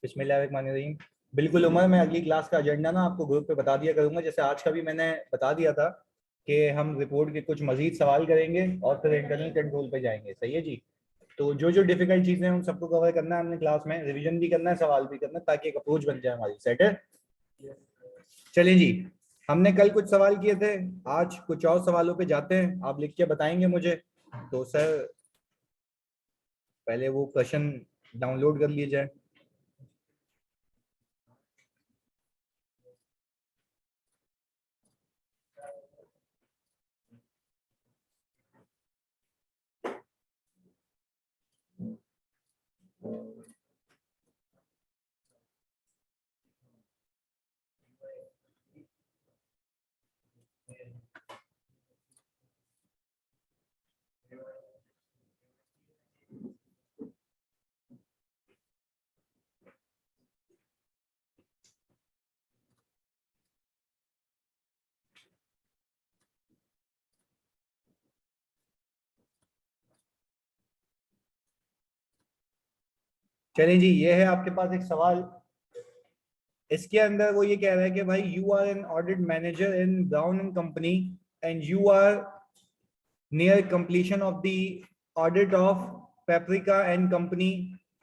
बिस्मिल्लाहिर्रहमानिर्रहीम। बिल्कुल उमर, मैं अगली क्लास का एजेंडा ना आपको ग्रुप पे बता दिया करूंगा। जैसे आज का भी मैंने बता दिया था कि हम रिपोर्ट के कुछ मजीद सवाल करेंगे और फिर इंटरनल कंट्रोल पे जाएंगे। सही है जी। तो जो जो डिफिकल्ट चीजें हैं उन सबको कवर करना है हमने क्लास में, रिवीजन भी करना है, सवाल भी करना है, ताकि एक अप्रोच बन जाए हमारी। सेट है। चलिए जी। हमने कल कुछ सवाल किए थे, आज कुछ और सवालों पे जाते हैं। आप लिख के बताएंगे मुझे। तो सर पहले वो क्वेश्चन डाउनलोड कर लिए जाए। चलिए जी, ये है आपके पास एक सवाल। इसके अंदर वो ये कह रहा है कि भाई you are an audit manager in Brown and company and you are near completion of the audit of Paprika and company.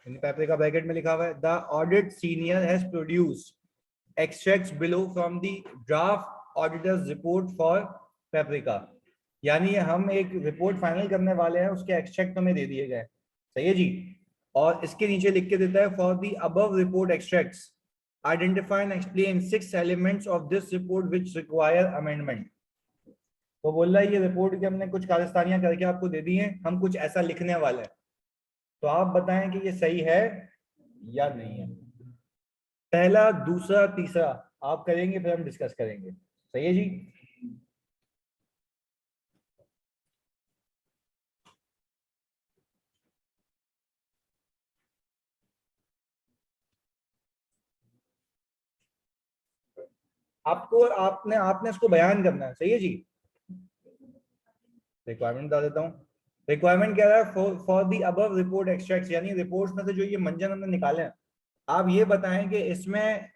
Paprika bracket में लिखा हुआ है, the audit senior has produced extracts below from the draft auditor's report for Paprika. यानी हम एक report final करने वाले हैं, उसके एक्सट्रैक्ट हमें दे दिए गए। सही है जी। और इसके नीचे लिख के देता है, for the above report extracts identify and explain 6 elements of this report which require amendment। तो बोल रहा है ये रिपोर्ट के हमने कुछ कारस्तानियां करके आपको दे दी हैं, हम कुछ ऐसा लिखने वाले हैं, तो आप बताएं कि ये सही है या नहीं है। पहला, दूसरा, तीसरा आप करेंगे, फिर हम डिस्कस करेंगे। सही है जी। आपको आपने आपने इसको बयान करना है। सही है जी। रिक्वायरमेंट बता देता हूँ। रिक्वायरमेंट कह रहा है for the above report extracts, यानी रिपोर्ट्स में से जो ये मंजन हमने निकाले हैं, आप ये बताएं कि इसमें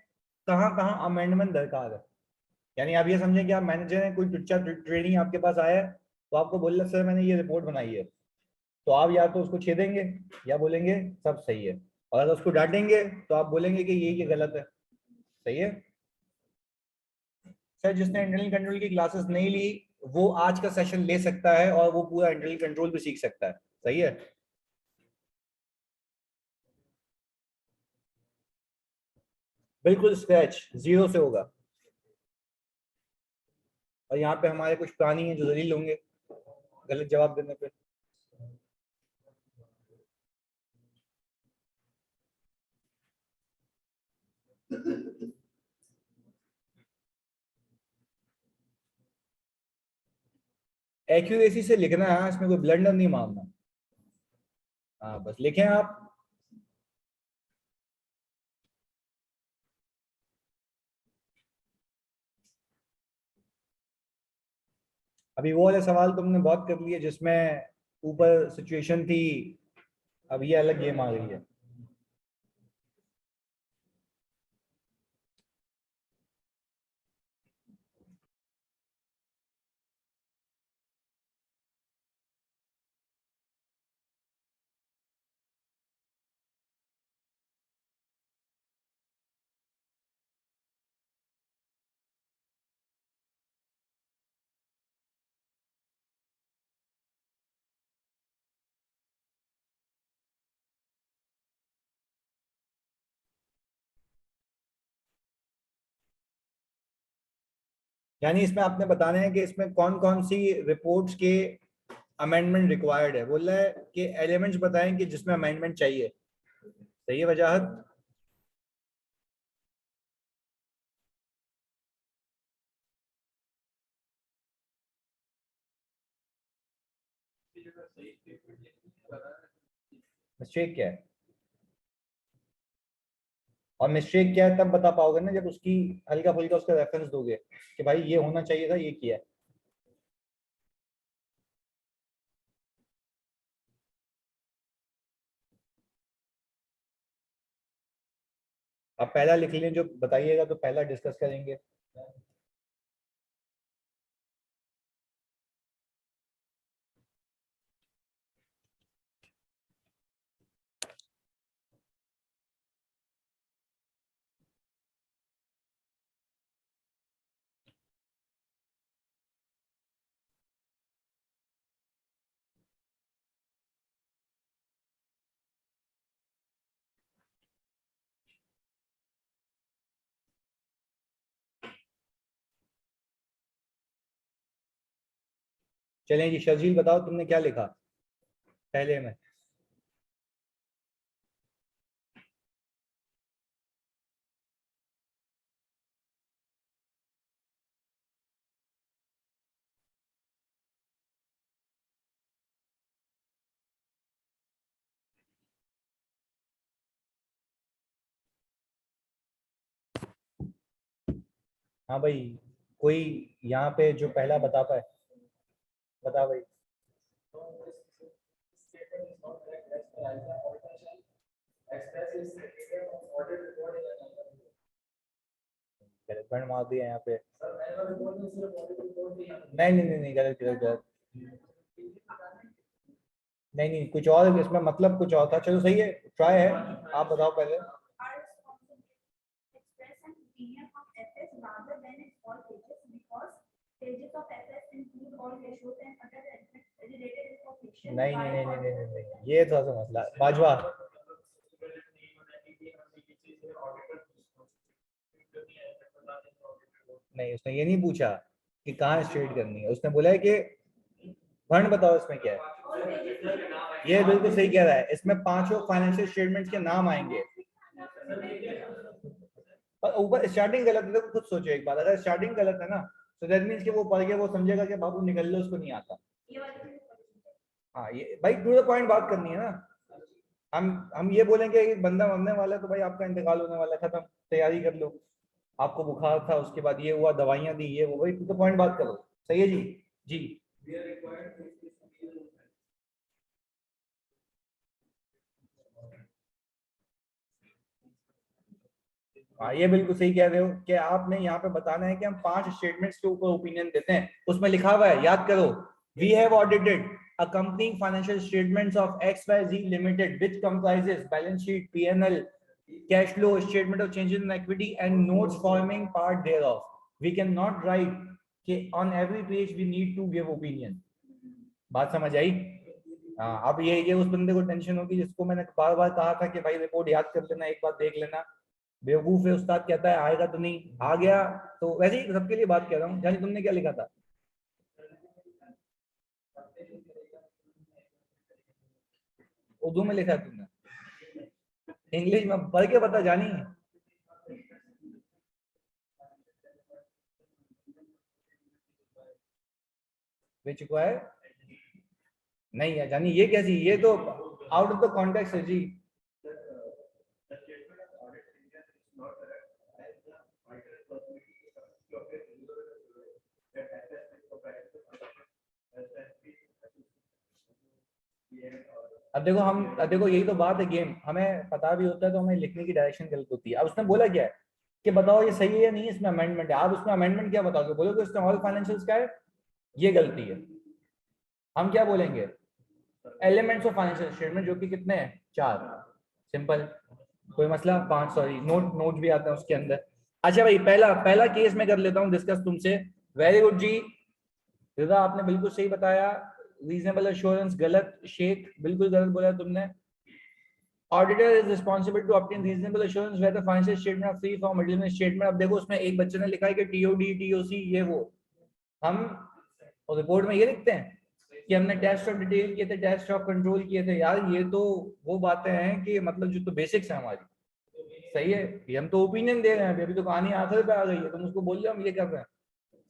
कहाँ कहाँ अमेंडमेंट दरकार है। यानी आप ये समझें कि आप मैनेजर हैं, कोई टुच्चा ट्रेनिंग आपके पास आया है, तो आपको बोल रहा सर मैंने ये रिपोर्ट बनाई है, तो आप या तो उसको छेदेंगे या बोलेंगे सब सही है। और अगर उसको डांटेंगे तो आप बोलेंगे कि ये गलत है। सही है। सर जिसने इंटरनल कंट्रोल की क्लासेस नहीं ली वो आज का सेशन ले सकता है और वो पूरा इंटरनल कंट्रोल भी सीख सकता है। सही है। बिल्कुल स्क्रैच जीरो से होगा। और यहाँ पे हमारे कुछ प्राणी हैं जो जलील होंगे गलत जवाब देने पे। एक्यूरेसी से लिखना है, इसमें कोई ब्लंडर नहीं मारना। हाँ बस लिखें आप। अभी वो वाले सवाल तुमने बहुत कर लिए जिसमें ऊपर सिचुएशन थी, अब ये अलग गेम आ गई है। यानी इसमें आपने बताना है कि इसमें कौन कौन सी रिपोर्ट्स के अमेंडमेंट रिक्वायर्ड है। बोल रहा है कि एलिमेंट्स बताएं कि जिसमें अमेंडमेंट चाहिए। सही है वजाहत। मिस्टेक क्या है, और मिस्टेक क्या है तब बता पाओगे ना जब उसकी हल्का फुल्का उसका रेफरेंस दोगे कि भाई ये होना चाहिए था, ये किया है। आप पहला लिख लें जो बताइएगा तो पहला डिस्कस करेंगे। चलें जी, शर्जील बताओ तुमने क्या लिखा पहले में। हाँ भाई, कोई यहाँ पे जो पहला बता पाए, बता भाई। गलत पॉइंट मार दिया यहाँ पे। नहीं नहीं नहीं नहीं, गलत गलत गलत। नहीं नहीं, कुछ और इसमें मतलब कुछ और था। चलो सही है, ट्राई है। आप बताओ पहले। नहीं नहीं नहीं नहीं नहीं नहीं, नहीं। ये थोड़ा सा मसला बाजवा। नहीं, उसने ये नहीं पूछा कि कहाँ स्ट्रेट करनी है, उसने बोला है कि फंड बताओ इसमें क्या है। ये बिल्कुल सही कह रहा है, इसमें पांचों फाइनेंशियल स्टेटमेंट्स के नाम आएंगे। पर ऊपर स्टार्टिंग गलत है तो खुद सोचो एक बात, अगर स्टार्टिंग गलत है ना तो दैट मींस कि वो पढ़ के वो समझेगा कि बाबू निकल लो, उसको नहीं आता। हाँ, ये भाई टू द पॉइंट बात करनी है ना। हम ये बोलेंगे कि बंदा मरने वाला है तो भाई आपका इंतकाल होने वाला है, खत्म, तैयारी कर लो। आपको बुखार था, उसके बाद ये हुआ, दवाइयां दी, ये वो, भाई टू द पॉइंट बात करो। सही है जी। जी। हाँ, ये बिल्कुल सही कह रहे हो कि आपने यहाँ पे बताना है कि हम 5 स्टेटमेंट्स के ऊपर ओपिनियन देते हैं। उसमें लिखा हुआ है, याद करो, we have audited accompanying financial statements of XYZ Limited, which comprises balance sheet, P&L, cash flow, statement of changes in equity, and notes forming part thereof. We cannot write कि on every page we need to give opinion. बात समझ आई? हाँ, अब ये उस बंदे को tension होगी जिसको मैंने बार बार कहा था कि भाई रिपोर्ट याद कर लेना, एक बार देख लेना। बेवकूफ है उस्ताद, कहता है आएगा तो नहीं, आ गया। तो वैसे ही सबके लिए बात कह रहा हूँ। जानी तुमने क्या लिखा था? उर्दू में लिखा है तुमने? इंग्लिश में पढ़ के बता जानी। बेच चुका है? नहीं है जानी, ये कैसी, ये तो आउट ऑफ द कॉन्टेक्स्ट है जी। अब देखो यही तो बात है, गेम हमें पता भी होता है तो हमें लिखने की डायरेक्शन गलत होती है। अब उसने बोला क्या है कि बताओ ये सही है या नहीं, इसमें अमेंडमेंट है। आप उसमें अमेंडमेंट क्या बताओगे? बोलोगे उसमें ऑल फाइनेंशियल्स का है, ये गलती है। हम क्या बोलेंगे? एलिमेंट्स ऑफ फाइनेंशियल स्टेटमेंट, जो कि कितने हैं? 4। सिंपल, कोई मसला? 5, सॉरी, नोट भी आता है उसके अंदर। अच्छा भाई, पहला पहला केस मैं कर लेता हूँ डिस्कस तुमसे। वेरी गुड जी, रिदा आपने बिल्कुल सही बताया। रीजनेबल एश्योरेंस गलत, शेख बिल्कुल गलत बोला तुमने। Auditor is responsible to obtain reasonable assurance where the financial statement are free from middleman statement. अब देखो उसमें एक बच्चे ने लिखा है कि टीओडी टीओसी ये वो। हम रिपोर्ट में ये लिखते हैं कि हमने टेस्ट ऑफ डिटेल किए थे, टेस्ट ऑफ कंट्रोल किए थे। यार ये तो वो बातें हैं कि मतलब जो तो बेसिक्स है हमारी। सही है, ये हम तो ओपिनियन दे रहे हैं, अभी तो कहानी आखिर पे आ गई है, तुम उसको बोल रहे हो हम ये कर रहे हैं।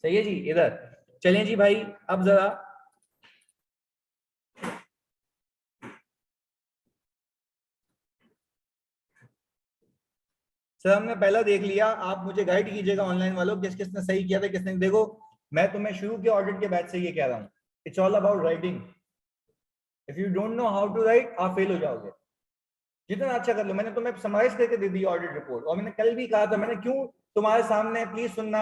सही है जी। इधर चलें जी भाई, अब जरा सर हमने पहला देख लिया, आप मुझे गाइड कीजिएगा ऑनलाइन वालों, किस किसने सही किया था किसने। देखो मैं तुम्हें शुरू के ऑडिट के बैच से ये कह रहा हूँ, it's all about writing. If you don't know how to write, आप फेल हो जाओगे। जितना अच्छा कर लो। मैंने तुम्हें समराइज करके दे दी ऑडिट रिपोर्ट, और मैंने कल भी कहा था, मैंने क्यों तुम्हारे सामने, प्लीज सुनना,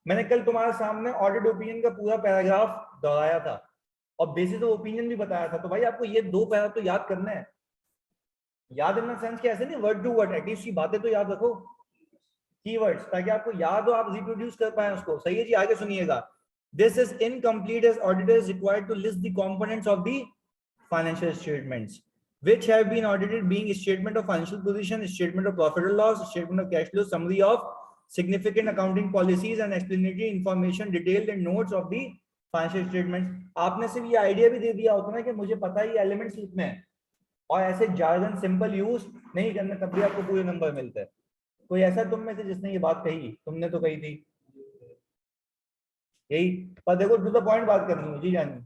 मैंने कल तुम्हारे सामने ऑडिट ओपिनियन का पूरा पैराग्राफ दोहराया था और बेसिस ऑफ ओपिनियन भी बताया था। तो भाई आपको ये 2 पैरा तो याद करना है। याद इन द सेंस कि ऐसे नहीं वर्ड टू वर्ड, एटलीस्ट की बातें तो याद रखो, कीवर्ड्स, ताकि आपको याद हो, आप रिप्रोड्यूस कर पाए उसको। सही है जी, आगे सुनिएगा। This is incomplete as auditor is required to list the components of the financial statements which have been audited, being statement of financial position, statement of profit or loss, statement of cash flow, summary of significant accounting policies and explanatory information detailed in notes of the financial statements। आपने सिर्फ ये idea भी दे दिया होता ना कि मुझे पता है ये एलिमेंट्स लिखने हैं, और ऐसे जार्गन सिंपल यूज नहीं करना, तब भी आपको पूरे नंबर मिलते हैं। कोई ऐसा तुम में से जिसने ये बात कही? तुमने तो कही थी यही। पर देखो टू द पॉइंट बात करनी है जी जानी,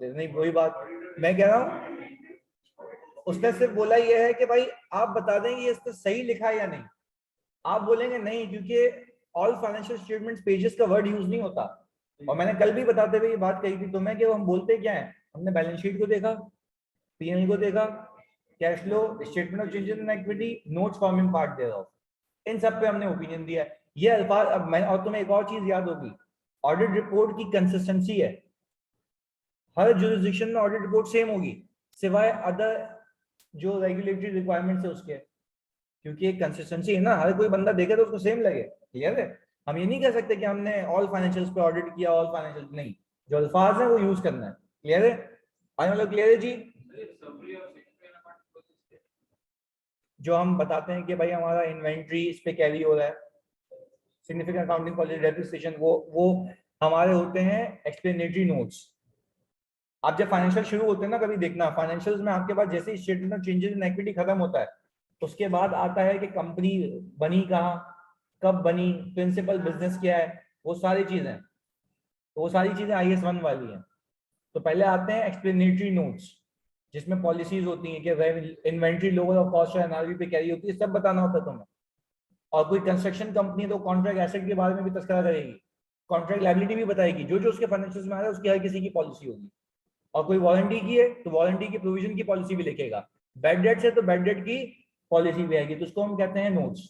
नहीं वही बात मैं कह रहा हूं। उसने सिर्फ बोला ये है कि भाई आप बता दें ये इसमें सही लिखा है या नहीं। आप बोलेंगे नहीं, क्योंकि ऑल फाइनेंशियल स्टेटमेंट्स पेजेस का वर्ड यूज नहीं होता। और मैंने कल भी बताते हुए ये बात कही थी तुम्हें कि हम बोलते क्या है, हमने बैलेंस शीट को देखा, पीएनएल को देखा, cash flow, statement of changes in equity, notes forming part thereof, इन सब पे हमने ओपिनियन दिया है। ये अल्फाज अब मैं, और तुम्हें एक और चीज याद होगी, ऑडिट रिपोर्ट की कंसिस्टेंसी है, हर जुरिस्डिक्शन में ऑडिट रिपोर्ट सेम होगी सिवाय अदर जो रेगुलेटरी रिक्वायरमेंट्स है उसके, क्योंकि एक कंसिस्टेंसी है ना, हर कोई बंदा देखे तो उसको सेम लगे। क्लियर है? हम ये नहीं कह सकते कि हमने ऑल फाइनेंशियल्स पे ऑडिट किया, ऑल फाइनेंशियल नहीं, जो अल्फाज है वो यूज करना है। क्लियर है? आने वाला क्लियर है जी? जो हम बताते हैं कि भाई हमारा इन्वेंट्री इस पे कैरी हो रहा है, सिग्निफिकेंट अकाउंटिंग पॉलिसी, डेप्रिसिएशन, वो हमारे होते हैं एक्सप्लेनेटरी नोट्स। आप जब फाइनेंशियल शुरू होते हैं ना, कभी देखना फाइनेंशियल्स में आपके पास जैसे ही statement of changes in equity खत्म होता है, उसके बाद आता है कि कंपनी बनी कहाँ, कब बनी, प्रिंसिपल बिजनेस क्या है, वो सारी चीजें, तो वो सारी चीजें IAS 1 वाली हैं। तो पहले आते हैं एक्सप्लेनेटरी नोट्स, जिसमें पॉलिसीज होती हैं कि इन्वेंट्री लोअर ऑफ कॉस्ट और एनआरवी पे कैरी होती है, सब बताना होता है तुम्हें। और कोई कंस्ट्रक्शन कंपनी तो कॉन्ट्रैक्ट एसेट के बारे में भी तस्करा करेगी, कॉन्ट्रैक्ट लायबिलिटी भी बताएगी, जो जो उसके फाइनेंशियल्स में आ रहा है उसकी हर किसी की पॉलिसी होगी। और कोई वारंटी की है तो वारंटी की प्रोविजन की पॉलिसी भी लिखेगा, बैड डेट है तो बैड डेट की पॉलिसी भी आएगी। तो उसको हम कहते हैं नोट्स।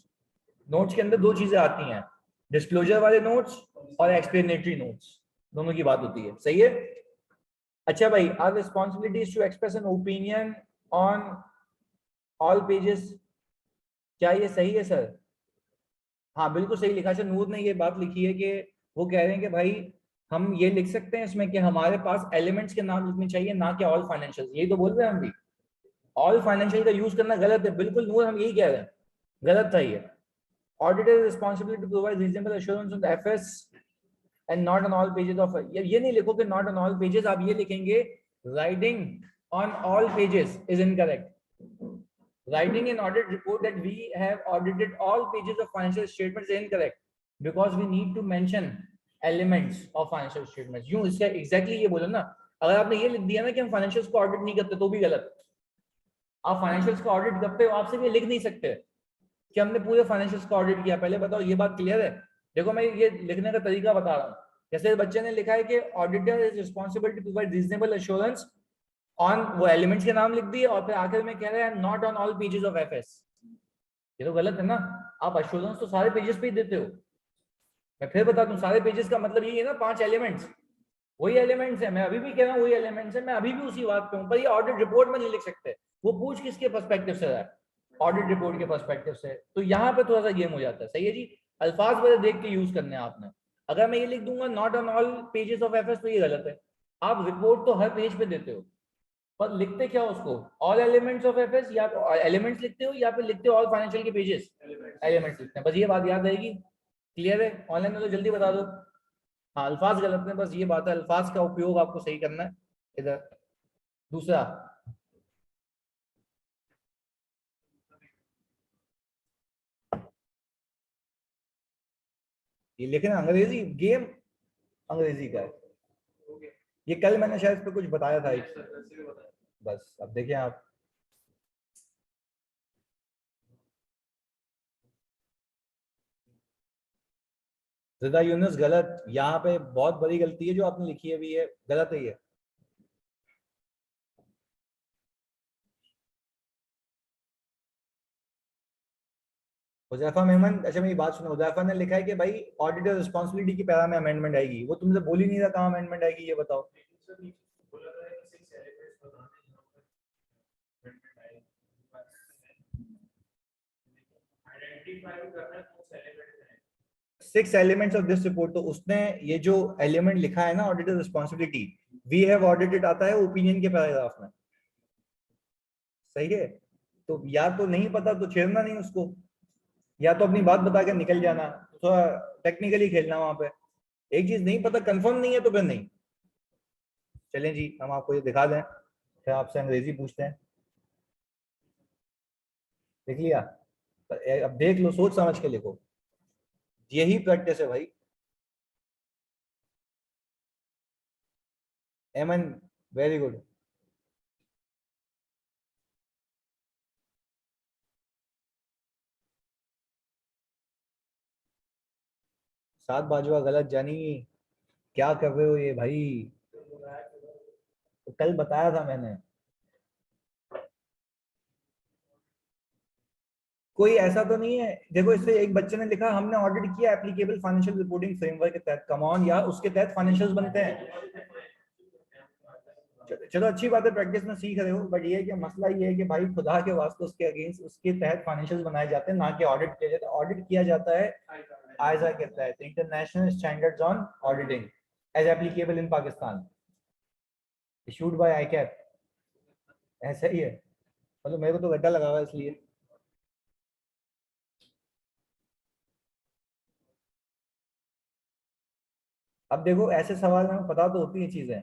नोट्स के अंदर 2 चीजें आती हैं, डिस्क्लोजर वाले नोट्स और एक्सप्लेनेटरी नोट्स, दोनों की बात होती है। सही है? अच्छा भाई, our responsibility is to express an opinion on all pages, क्या ये सही है सर? हाँ बिल्कुल सही लिखा है। नूर ने ये बात लिखी है कि वो कह रहे हैं कि भाई हम ये लिख सकते हैं इसमें कि हमारे पास एलिमेंट्स के नाम लिखने चाहिए, ना कि ऑल फाइनेंशियल। यही तो बोल रहे हैं हम भी, ऑल फाइनेंशियल का यूज करना गलत है। बिल्कुल नूर, हम यही कह रहे हैं, गलत था ये। Auditor responsibility to provide reasonable assurance on the FS and not on all pages of, ये नहीं लिखो कि नॉट ऑन ऑल पेजेस, आप ये लिखेंगे writing on all pages is incorrect. Writing an audit report that we have audited all pages of financial statements is incorrect because we need to mention elements of financial statements। यूं इसका exactly ये बोलो ना, अगर आपने ये लिख दिया ना कि हम फाइनेंशियल्स को ऑडिट नहीं करते तो भी गलत। आप फाइनेंशियल्स को ऑडिट करते हो, आप सिर्फ ये लिख नहीं सकते कि हमने पूरे फाइनेंशियल्स को ऑडिट किया। पहले बताओ ये बात क्लियर है? देखो मैं ये लिखने का तरीका बता रहा हूँ। जैसे बच्चे ने लिखा है कि auditor is responsible to provide reasonable assurance on, वो एलिमेंट्स के नाम लिख दिए और फिर आखिर में कह रहे हैं not on all pages of FS. ये तो गलत है ना। आप एश्योरेंस तो सारे पेजेस पे ही देते हो। मैं फिर बता दूं, सारे पेजेस का मतलब ये है ना 5 एलिमेंट्स, वही एलिमेंट्स है। मैं अभी भी कह रहा हूँ वही एलिमेंट्स है, मैं अभी भी उसी बात पे हूँ। पर ये ऑडिट रिपोर्ट में नहीं लिख सकते। वो पूछ किसके पर्सपेक्टिव से रहा है? ऑडिट रिपोर्ट के पर्सपेक्टिव से। तो यहाँ पे थोड़ा सा गेम हो जाता है। सही है जी? अल्फाज बड़े देख के यूज करने हैं आपने। अगर मैं ये लिख दूंगा not on all pages of FS तो ये गलत है। आप रिपोर्ट तो हर पेज पे देते हो, पर लिखते क्या उसको? ऑल एलिमेंट्स ऑफ एफएस, या तो एलिमेंट्स लिखते हो या फिर लिखते हो ऑल फाइनेंशियल के पेजेस, एलिमेंट्स लिखते हैं। बस ये बात याद रहेगी। क्लियर है? ऑनलाइन में तो जल्दी बता दो। हाँ अल्फाज गलत है, बस ये बात है, अल्फाज का उपयोग आपको सही करना है। इधर दूसरा, ये लिखना अंग्रेजी गेम, अंग्रेजी का है ये। कल मैंने शायद इस पे कुछ बताया था बस अब देखिए आप। जिदा यूनुस गलत, यहाँ पे बहुत बड़ी गलती है जो आपने लिखी है भी, ये गलत है ये। हुजैफा मेमन, अच्छा मेरी बात सुनो, हुजैफा ने लिखा है कि भाई ऑडिटर रिस्पॉन्सिबिलिटी की पैरा में अमेंडमेंट आएगी, वो तुमसे बोल ही नहीं रहा कहाँ अमेंडमेंट आएगी, ये बताओ। Six elements of this report, तो उसने ये जो एलिमेंट लिखा है ना auditor responsibility, we have audited आता है ओपिनियन के पैराग्राफ में, सही है। तो या तो नहीं पता तो छेड़ना नहीं उसको, या तो अपनी बात बता के निकल जाना, थोड़ा टेक्निकली खेलना वहां पे। एक चीज नहीं पता, कंफर्म नहीं है तो फिर नहीं। चलें जी, हम आपको ये दिखा दें, फिर आपसे अंग्रेजी पूछते हैं। देख लिया? अब देख लो, सोच समझ के लिखो, यही प्रैक्टिस है भाई। एमन, वेरी गुड। सात बाजुआ गलत जानी, क्या कर रहे हो ये भाई? तो कल बताया था मैंने। कोई ऐसा तो नहीं है, देखो इससे एक बच्चे ने लिखा हमने ऑडिट किया एप्लीकेबल फाइनेंशियल रिपोर्टिंग फ्रेमवर्क के तहत, कम ऑन यार, उसके तहत फाइनेंशियल्स बनते हैं। चलो अच्छी बात है, प्रैक्टिस में सीख रहे हो, बट ये है कि मसला ये है कि भाई खुदा के वास्ते उसके अगेंस्ट उसके तहत फाइनेंशियल्स बनाए जाते हैं, ना कि ऑडिट किया जाता है। ऑडिट किया जाता है आयजा के तहत, international standards on auditing as applicable in Pakistan, issued by ICAP. ऐसा ही है, मतलब मेरे को तो गड्ढा लगा हुआ है इसलिए। अब देखो ऐसे सवाल में पता तो होती है चीजें,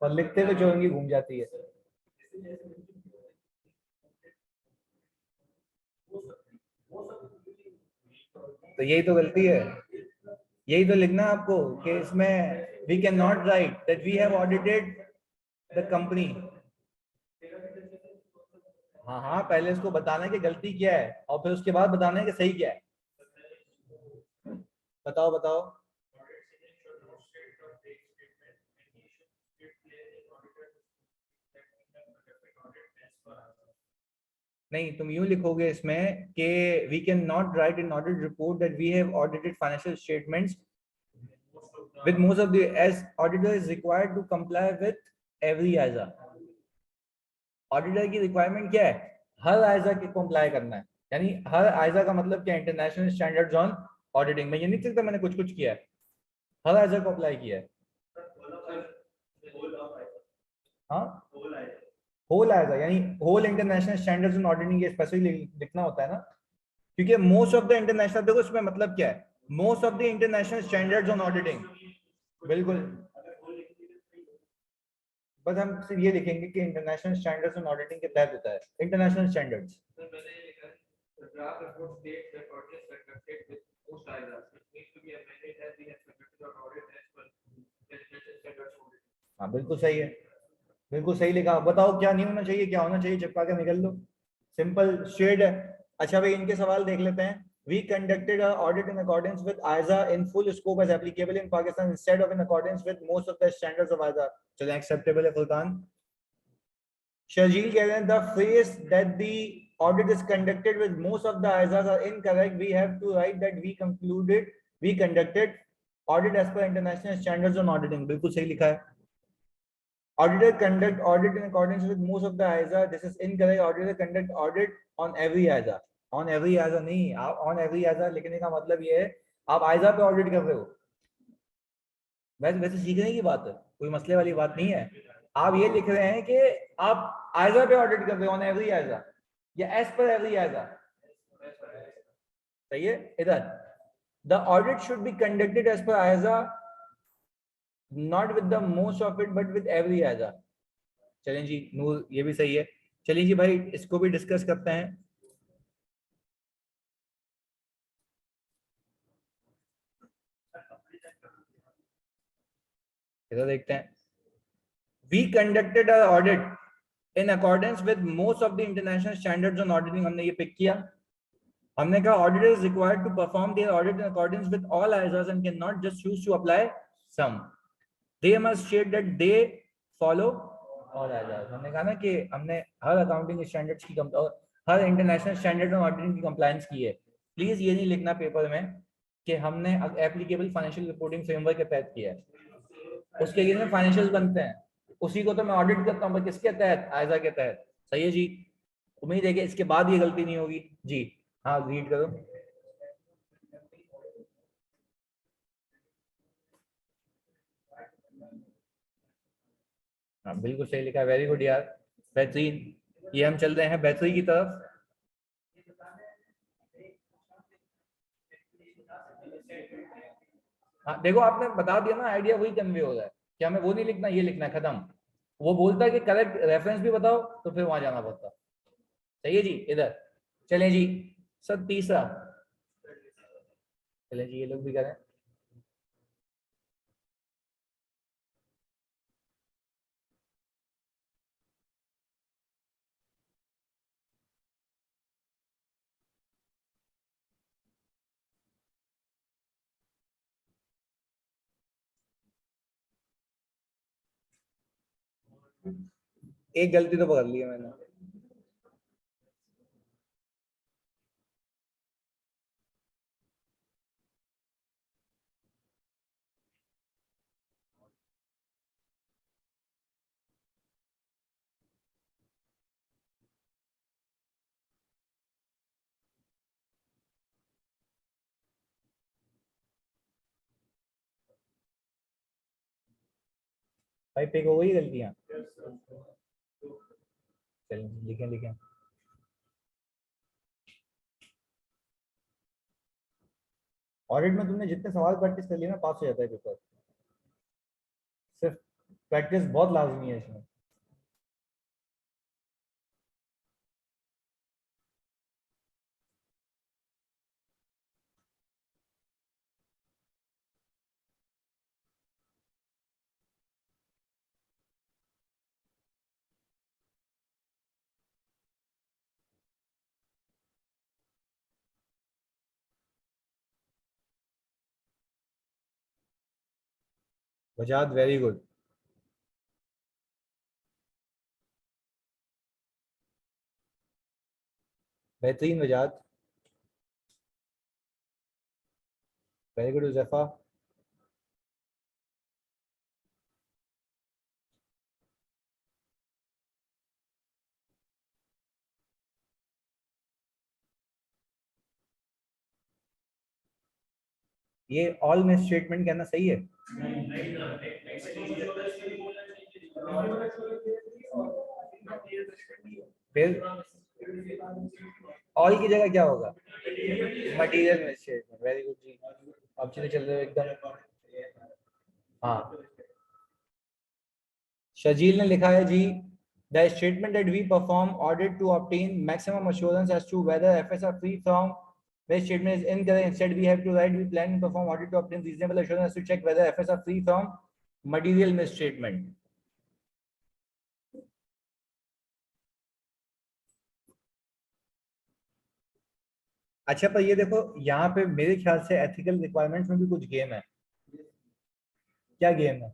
पर लिखते हुए जो उनकी घूम जाती है। तो यही तो गलती है, यही तो लिखना है आपको कि इसमें we can not write that we have audited the company. हाँ हाँ, पहले इसको बताना है कि गलती क्या है, और फिर उसके बाद बताना है कि सही क्या है। बताओ बताओ। नहीं, तुम यूं लिखोगे इसमें कि we can not write in audit report that we have audited financial statements with most of the, as auditor is required to comply with every ISA। Auditor की रिक्वायरमेंट क्या है? हर आयजा के कंप्लाई करना है, यानी हर आयजा का मतलब क्या है? International standards on auditing. मैं ये नहीं कहता मैंने कुछ कुछ किया है, हर आयजा को अप्लाई किया है। हाँ, होल आयजा यानी whole international standards on auditing, ये स्पेसिफिक लिखना होता है ना, क्योंकि मोस्ट ऑफ द इंटरनेशनल, देखो इसमें मतलब क्या है, most of the international standards on auditing. बिल्कुल, बस हम सिर्फ ये लिखेंगे कि इंटरनेशनल स्टैंडर्ड्स ऑन ऑडिटिंग के तहत होता है इंटरनेशनल स्टैंडर्ड्स। हाँ बिल्कुल सही है, बिल्कुल सही लिखा। बताओ क्या नहीं होना चाहिए, क्या होना चाहिए, चिपका के निकल लो, सिंपल शेड है। अच्छा भाई, इनके सवाल देख लेते हैं। We conducted our audit in accordance with ISA in full scope as applicable in Pakistan instead of in accordance with most of the standards of ISA। चलिए acceptable है फुल्तान। Shajil कह रहे हैं the phrase that the audit is conducted with most of the ISAs are incorrect, we have to write that we conducted audit as per international standards on auditing। बिल्कुल सही लिखा है। Auditor conduct audit in accordance with most of the ISA, this is incorrect, auditor conduct audit on every ISA। on every ISA नहीं, आप on every ISA लिखने का मतलब ये है आप ISA पे ऑडिट कर रहे हो। वैसे वैसे सीखने की बात है, कोई मसले वाली बात नहीं है। आप ये लिख रहे हैं कि आप ISA पे ऑडिट कर रहे हो, on every ISA या as per every ISA। सही है। इधर the audit should be conducted as per ISA, not with the most of it but with every ISA। चलें जी नूर, ये भी सही है। चलिए जी भाई, इसको भी डिस्कस करते हैं। इधर देखते हैं। We conducted our audit in accordance with most of the international standards on auditing। हमने ये पिक किया। हमने कहा auditor is required to perform their audit in accordance with all ISAs and can not just choose to apply some. They must share that they follow all ISAs. हमने कहा ना कि हमने हर अकाउंटिंग स्टैंडर्ड्स की हर इंटरनेशनल स्टैंडर्ड ऑन ऑडिटिंग की compliance की है। प्लीज ये नहीं लिखना पेपर में कि हमने एप्लीकेबल फाइनेंशियल रिपोर्टिंग फ्रेमवर्क के तहत किया है, उसके लिए फाइनेंशियल बनते हैं, उसी को तो मैं ऑडिट करता हूँ, किसके तहत, आयजा के तहत। सही है जी, उम्मीद है कि इसके बाद ये गलती नहीं होगी जी। हाँ रीड करो। हाँ बिल्कुल सही लिखा है, वेरी गुड यार, बेहतरीन। ये हम चल रहे हैं बेहतरी की तरफ। हाँ देखो आपने बता दिया ना, आइडिया वही कन्वे हो रहा है कि हमें वो नहीं लिखना, ये लिखना है, खत्म। वो बोलता है कि करेक्ट रेफरेंस भी बताओ, तो फिर वहां जाना पड़ता। सही है जी, इधर चलें जी। सर तीसरा, चलें जी ये लोग भी करें। एक गलती तो पकड़ ली है मैंने। भाई पे हो गई गलतियां। चलें लिखें लिखें। ऑडिट में तुमने जितने सवाल प्रैक्टिस कर लिए ना, पास हो जाता है पेपर। सिर्फ प्रैक्टिस बहुत लाजमी है इसमें। वजाद वेरी गुड, बेहतरीन वजाद, वेरी गुड उजैफा। ये ऑल मिस स्टेटमेंट कहना सही है। फिर ऑल की जगह क्या होगा? Material misstatement, very good जी। अब चीजें चल रहे हो एकदम। हाँ शजील ने लिखा है जी, the statement that we perform audit to obtain maximum assurance as to whether FS are free from waste statement is incorrect. Instead, we have to write we plan to perform audit to obtain reasonable assurance to check whether FS are free from material misstatement. अच्छा पर ये देखो यहाँ पे मेरे ख्याल से ethical requirements में भी कुछ गेम है। क्या गेम है?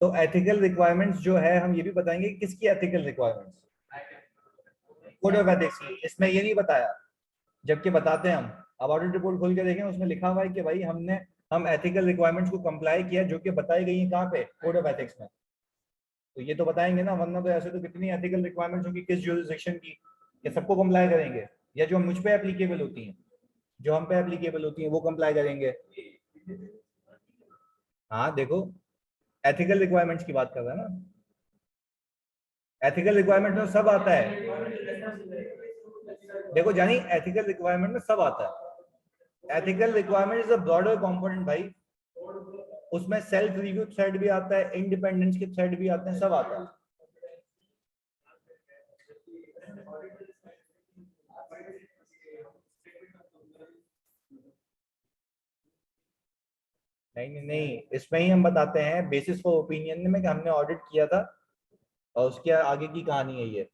तो एथिकल रिक्वायरमेंट्स जो है, हम ये भी बताएंगे कि किसकी ethical requirements, code of ethics की। इसमें ये नहीं बताया, जबकि बताते हैं हम। अब ऑडिट रिपोर्ट खोल के देखें, उसमें लिखा हुआ है कि भाई हम एथिकल रिक्वायरमेंट्स को कंप्लाई किया, जो कि बताई गई है कहाँ पे, कोड ऑफ एथिक्स में। तो ये तो बताएंगे ना, वरना तो ऐसे तो कितनी एथिकल रिक्वायरमेंट्स होंगी किस जुरिसडिक्शन की, ये सबको कंप्लाई करेंगे, या जो मुझ पे एप्लीकेबल होती हैं, जो हम पे एप्लीकेबल होती हैं वो कंप्लाई करेंगे। हाँ देखो, एथिकल रिक्वायरमेंट्स की बात कर रहा है ना, एथिकल रिक्वायरमेंट में सब आता है। देखो जानी, एथिकल रिक्वायरमेंट में सब आता है। Ethical requirement is a broader component भाई, उसमें सेल्फ रिव्यू थ्रेड भी आता है, इंडिपेंडेंस के थ्रेड भी आते हैं, सब आता है। नहीं नहीं नहीं, इसमें ही हम बताते हैं बेसिस फॉर ओपिनियन में कि हमने ऑडिट किया था, और उसके आगे की कहानी है ये।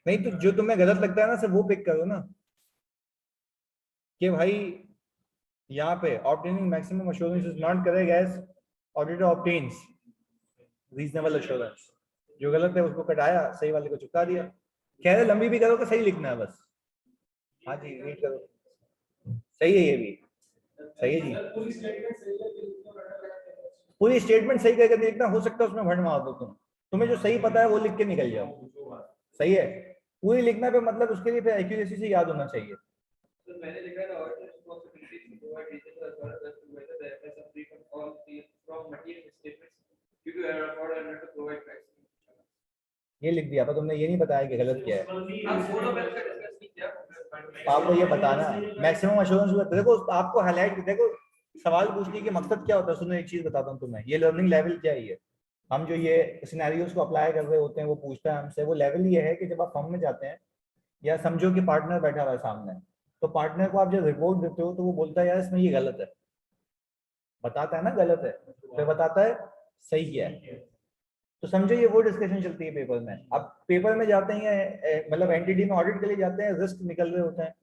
नहीं तो जो तुम्हें गलत लगता है ना, सिर्फ वो पिक करो ना। कि भाई यहाँ पे obtaining maximum assurance is not correct as auditor obtains reasonable assurance. जो गलत है उसको कटाया, सही वाले को चिपका दिया। कह रहे लंबी भी करो कि सही लिखना है बस। हाँ जी रीड करो, सही है ये भी, सही है जी। पूरी स्टेटमेंट सही करके लिखना, हो सकता है उसमें भंड मार दो तुम, तुम्हें जो सही पता है वो लिख के निकल जाओ। सही है, पूरी लिखना पे मतलब उसके लिए फिर एक्यूरेसी से याद होना चाहिए। मैंने लिखा था ये लिख दिया, पर तुमने ये नहीं बताया कि गलत क्या है। आपको ये बताना मैक्सिमम अश्योरेंस। देखो आपको हाईलाइट, देखो सवाल पूछने के मकसद क्या होता है। सुनो एक चीज बताता हूँ तुम्हें, ये लर्निंग लेवल क्या है। ये हम जो ये सिनेरियोस को अप्लाई कर रहे होते हैं, वो पूछता है हमसे, वो लेवल ये है कि जब आप फर्म में जाते हैं या समझो कि पार्टनर बैठा हुआ है सामने, तो पार्टनर को आप जब रिपोर्ट देते हो तो वो बोलता है यार इसमें ये गलत है, बताता है ना गलत है, फिर बताता है सही क्या है। तो समझो ये वो डिस्कशन चलती है पेपर में। अब पेपर में जाते हैं मतलब एनटीडी में ऑडिट के लिए जाते हैं, रिस्क निकल रहे होते हैं,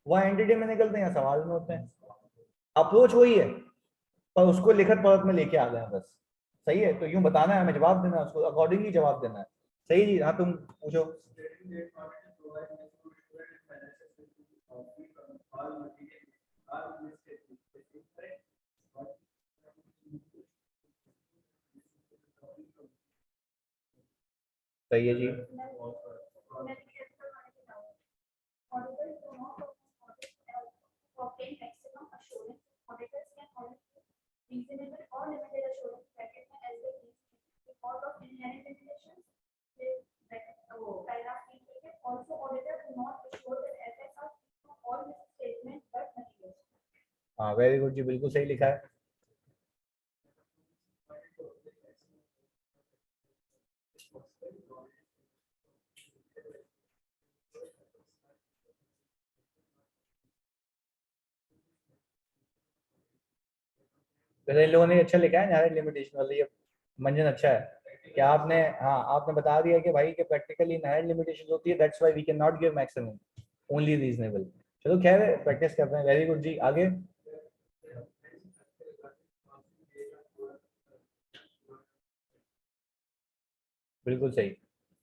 वह एनटीडी में निकलते हैं, सवाल में होते हैं। अप्रोच वही है, पर उसको लिखत पढ़त में लेके आ गए बस। सही है, तो यूं बताना है, हमें जवाब देना है, उसको अकॉर्डिंगली जवाब देना है। सही जी, हाँ तुम पूछो। सही है जी। हाँ वेरी गुड जी, बिल्कुल सही लिखा है। वैसे इन लोगों ने अच्छा लिखा है इनहेरेंट लिमिटेशन वाला, ये मंजन अच्छा है। क्या आपने, हाँ आपने बता दिया कि भाई कि प्रैक्टिकली इनहेरेंट लिमिटेशन होती है, that's why we can not give maximum, only reasonable. चलो खैर प्रैक्टिस करते हैं, वेरी गुड जी। आगे बिल्कुल सही।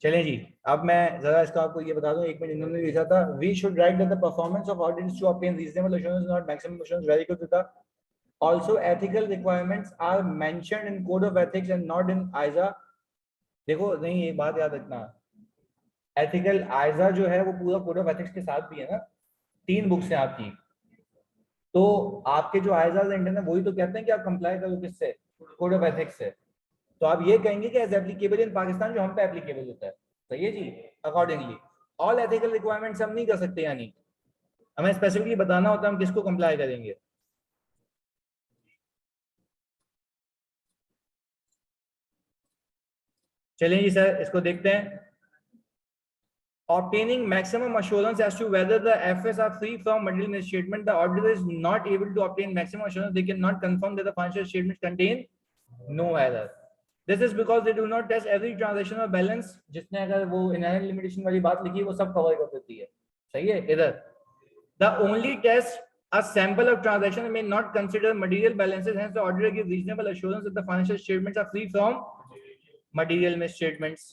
चलें जी, अब मैं जरा इसका आपको ये बता दूं, एक मिनट इन्होंने लिखा था we should write that the performance of audience to obtain reasonable assurance not maximum assurance, very good था। Also ethical requirements are mentioned in code of ethics and not in ISA। देखो नहीं, एक बात याद रखना, एथिकल आइजा जो है वो पूरा कोड ऑफ एथिक्स के साथ भी है ना, 3 बुक्स हैं आपकी। तो आपके जो आइजा इंडियन है वही तो कहते हैं कि आप कंप्लाई करो किससे, कोड ऑफ एथिक्स से। तो आप ये कहेंगे कि एज एप्लीकेबल इन पाकिस्तान, जो हम पे एप्लीकेबल होता है। सही है जी, अकॉर्डिंगली ऑल एथिकल रिक्वायरमेंट्स हम नहीं कर सकते, यानी हमें स्पेसिफिकली बताना होता है हम किसको कंप्लाई करेंगे। चलिए जी सर, इसको देखते हैं। Obtaining maximum assurance as to whether the FS are free from material misstatement, the auditor is not able to obtain maximum assurance. They cannot confirm that the financial statements contain no error. This is because they do not test every transaction or balance. जिसने अगर वो inherent limitation वाली बात लिखी है वो सब cover कर देती है। सही है इधर। The only test a sample of transaction may not consider material balances. Hence, the auditor gives reasonable assurance that the financial statements are free from material misstatements.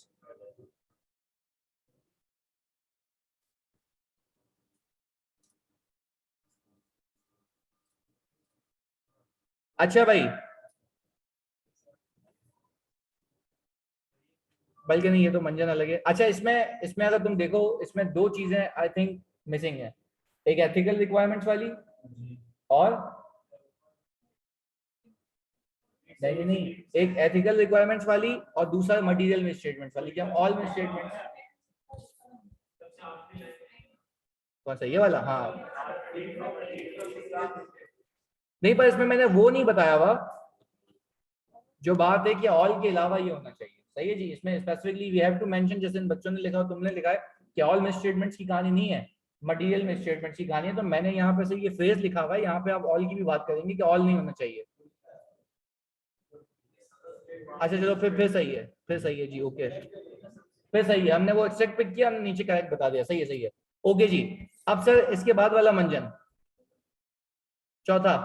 अच्छा भाई, बल्कि नहीं ये तो मंजन अलग है। अच्छा इसमें इसमें अगर तुम देखो, इसमें 2 चीजें आई थिंक मिसिंग है, एक एथिकल रिक्वायरमेंट्स वाली और नहीं नहीं, एक एथिकल रिक्वायरमेंट्स वाली और दूसरा मटेरियल मिसस्टेटमेंट्स वाली। क्या ऑल मिसस्टेटमेंट्स, कौन सा ये वाला? हाँ नहीं, पर इसमें मैंने वो नहीं बताया हुआ जो बात है कि ऑल के अलावा ये होना चाहिए। सही है जी, इसमें specifically we have to mention, जैसे इन बच्चों ने लिखा और तुमने लिखा है कि ऑल मिसस्टेटमेंट्स की कहानी नहीं है, मटेरियल मिसस्टेटमेंट्स की कहानी है। तो मैंने यहाँ पे से ये फ्रेज लिखा हुआ है, यहाँ पे आप ऑल की भी बात करेंगे कि ऑल नहीं होना चाहिए। अच्छा चलो फिर सही है, फिर सही है जी, ओके फिर सही है। हमने वो एक्सेप्ट पिक किया, हमने नीचे करेक्ट बता दिया। सही है, सही है, ओके जी। अब सर इसके बाद वाला मंजन, चौथा,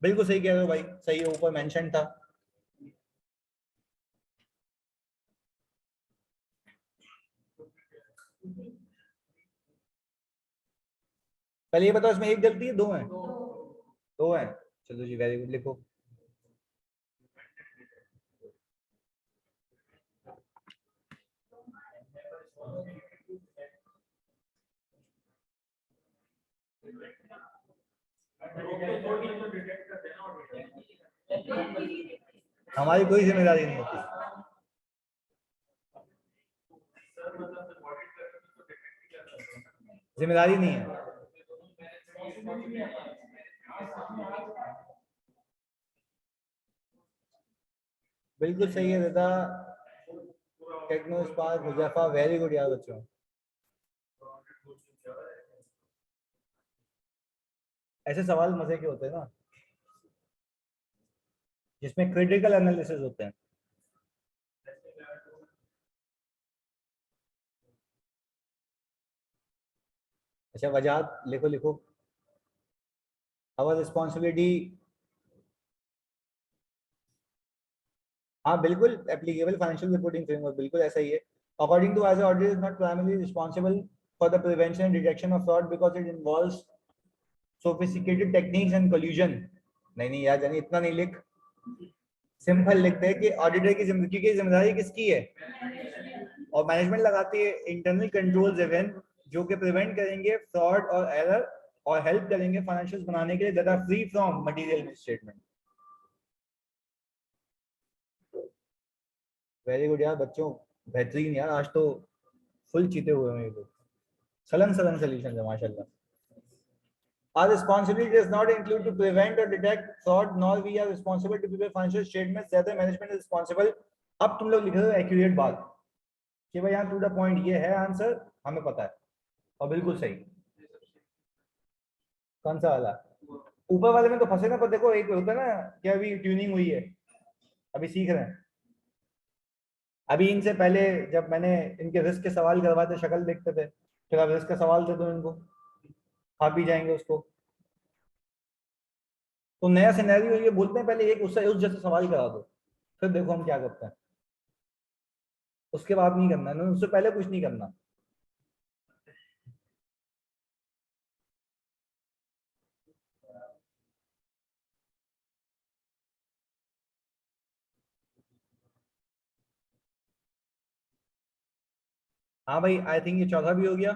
बिल्कुल सही कह रहे हो भाई, सही है, ऊपर मेंशन था। पहले ये बताओ इसमें एक गलती है दो है? दो है। चलो जी, वेरी गुड, लिखो। हमारी कोई जिम्मेदारी नहीं होती। जिम्मेदारी नहीं है। बिल्कुल सही है दादा। Tecno Spark Huzaifa, very good यार बच्चों। ऐसे सवाल मजे के होते हैं ना, जिसमें क्रिटिकल एनालिसिस होते हैं। अच्छा वजाहत लिखो लिखो। Our responsibility. हाँ बिल्कुल एप्लीकेबल फाइनेंशियल रिपोर्टिंग फ्रेमवर्क, बिल्कुल ऐसा ही है। According to as auditor is not primarily responsible for the prevention and detection of fraud because it involves sophisticated techniques and collusion. नहीं नहीं यार जानी, इतना नहीं लिख। सिंपल लिखते हैं कि ऑडिटर की जिम्मेदारी की जिम्मेदारी किसकी है, और मैनेजमेंट लगाती है इंटरनल कंट्रोल्स इवेंट जो कि प्रिवेंट करेंगे फ्रॉड और एरर, और हेल्प करेंगे फाइनेंशियल्स बनाने के लिए that are free from material misstatement. Very good यार बच्चों, बेहतरीन यार, आज तो फुल चीते हुए हैं ये लोग। सलन सलन सोल्यूशन है माशाल्लाह। Our responsibility does not include to prevent or detect fraud, nor we are responsible to prepare financial statements. Rather, management is responsible. अब तुम लोग लिख रहे हो एक्यूरेट बात कि भाई यहाँ टू द पॉइंट ये है आंसर, हमें पता है, और बिल्कुल सही। कौन सा वाला? ऊपर वाले में तो फंसे ना, पर देखो एक होता है ना कि अभी ट्यूनिंग हुई है, अभी सीख रहे हैं। अभी इनसे पहले जब मैंने इनके रिस्क के सवाल करवाए थे, शक्ल देखते थे, फिर अब रिस्क का सवाल दे दो इनको, खा भी जाएंगे उसको। तो नया सिनेरियो ये बोलते हैं, पहले एक उससे उस जैसा सवाल करा दो, फिर देखो हम क्या करते हैं। उसके बाद नहीं करना है ना, उससे पहले कुछ नहीं करना। हाँ भाई, आई थिंक ये चौथा भी हो गया।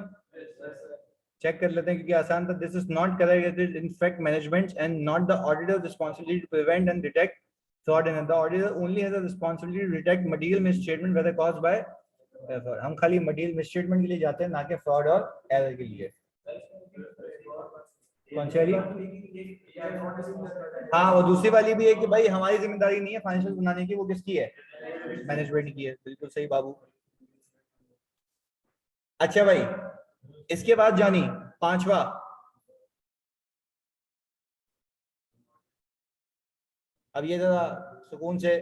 चेक कर लेते हैं क्योंकि आसान था। This is not correct, it is in fact management and not the auditor responsibility to prevent and detect fraud in the auditor only has a responsibility to detect material misstatement whether caused by error. हम खाली material misstatement के लिए जाते हैं, ना कि fraud और error के लिए। कौन सी वाली? हाँ वो दूसरी वाली भी है कि भाई हमारी जिम्मेदारी नहीं है फाइनेंशियल बनाने की, वो किसकी है? मैनेजमेंट की है, बिल्कुल सही बाबू। अच्छा भाई, इसके बाद जानी पांचवा। अब ये जरा सुकून से।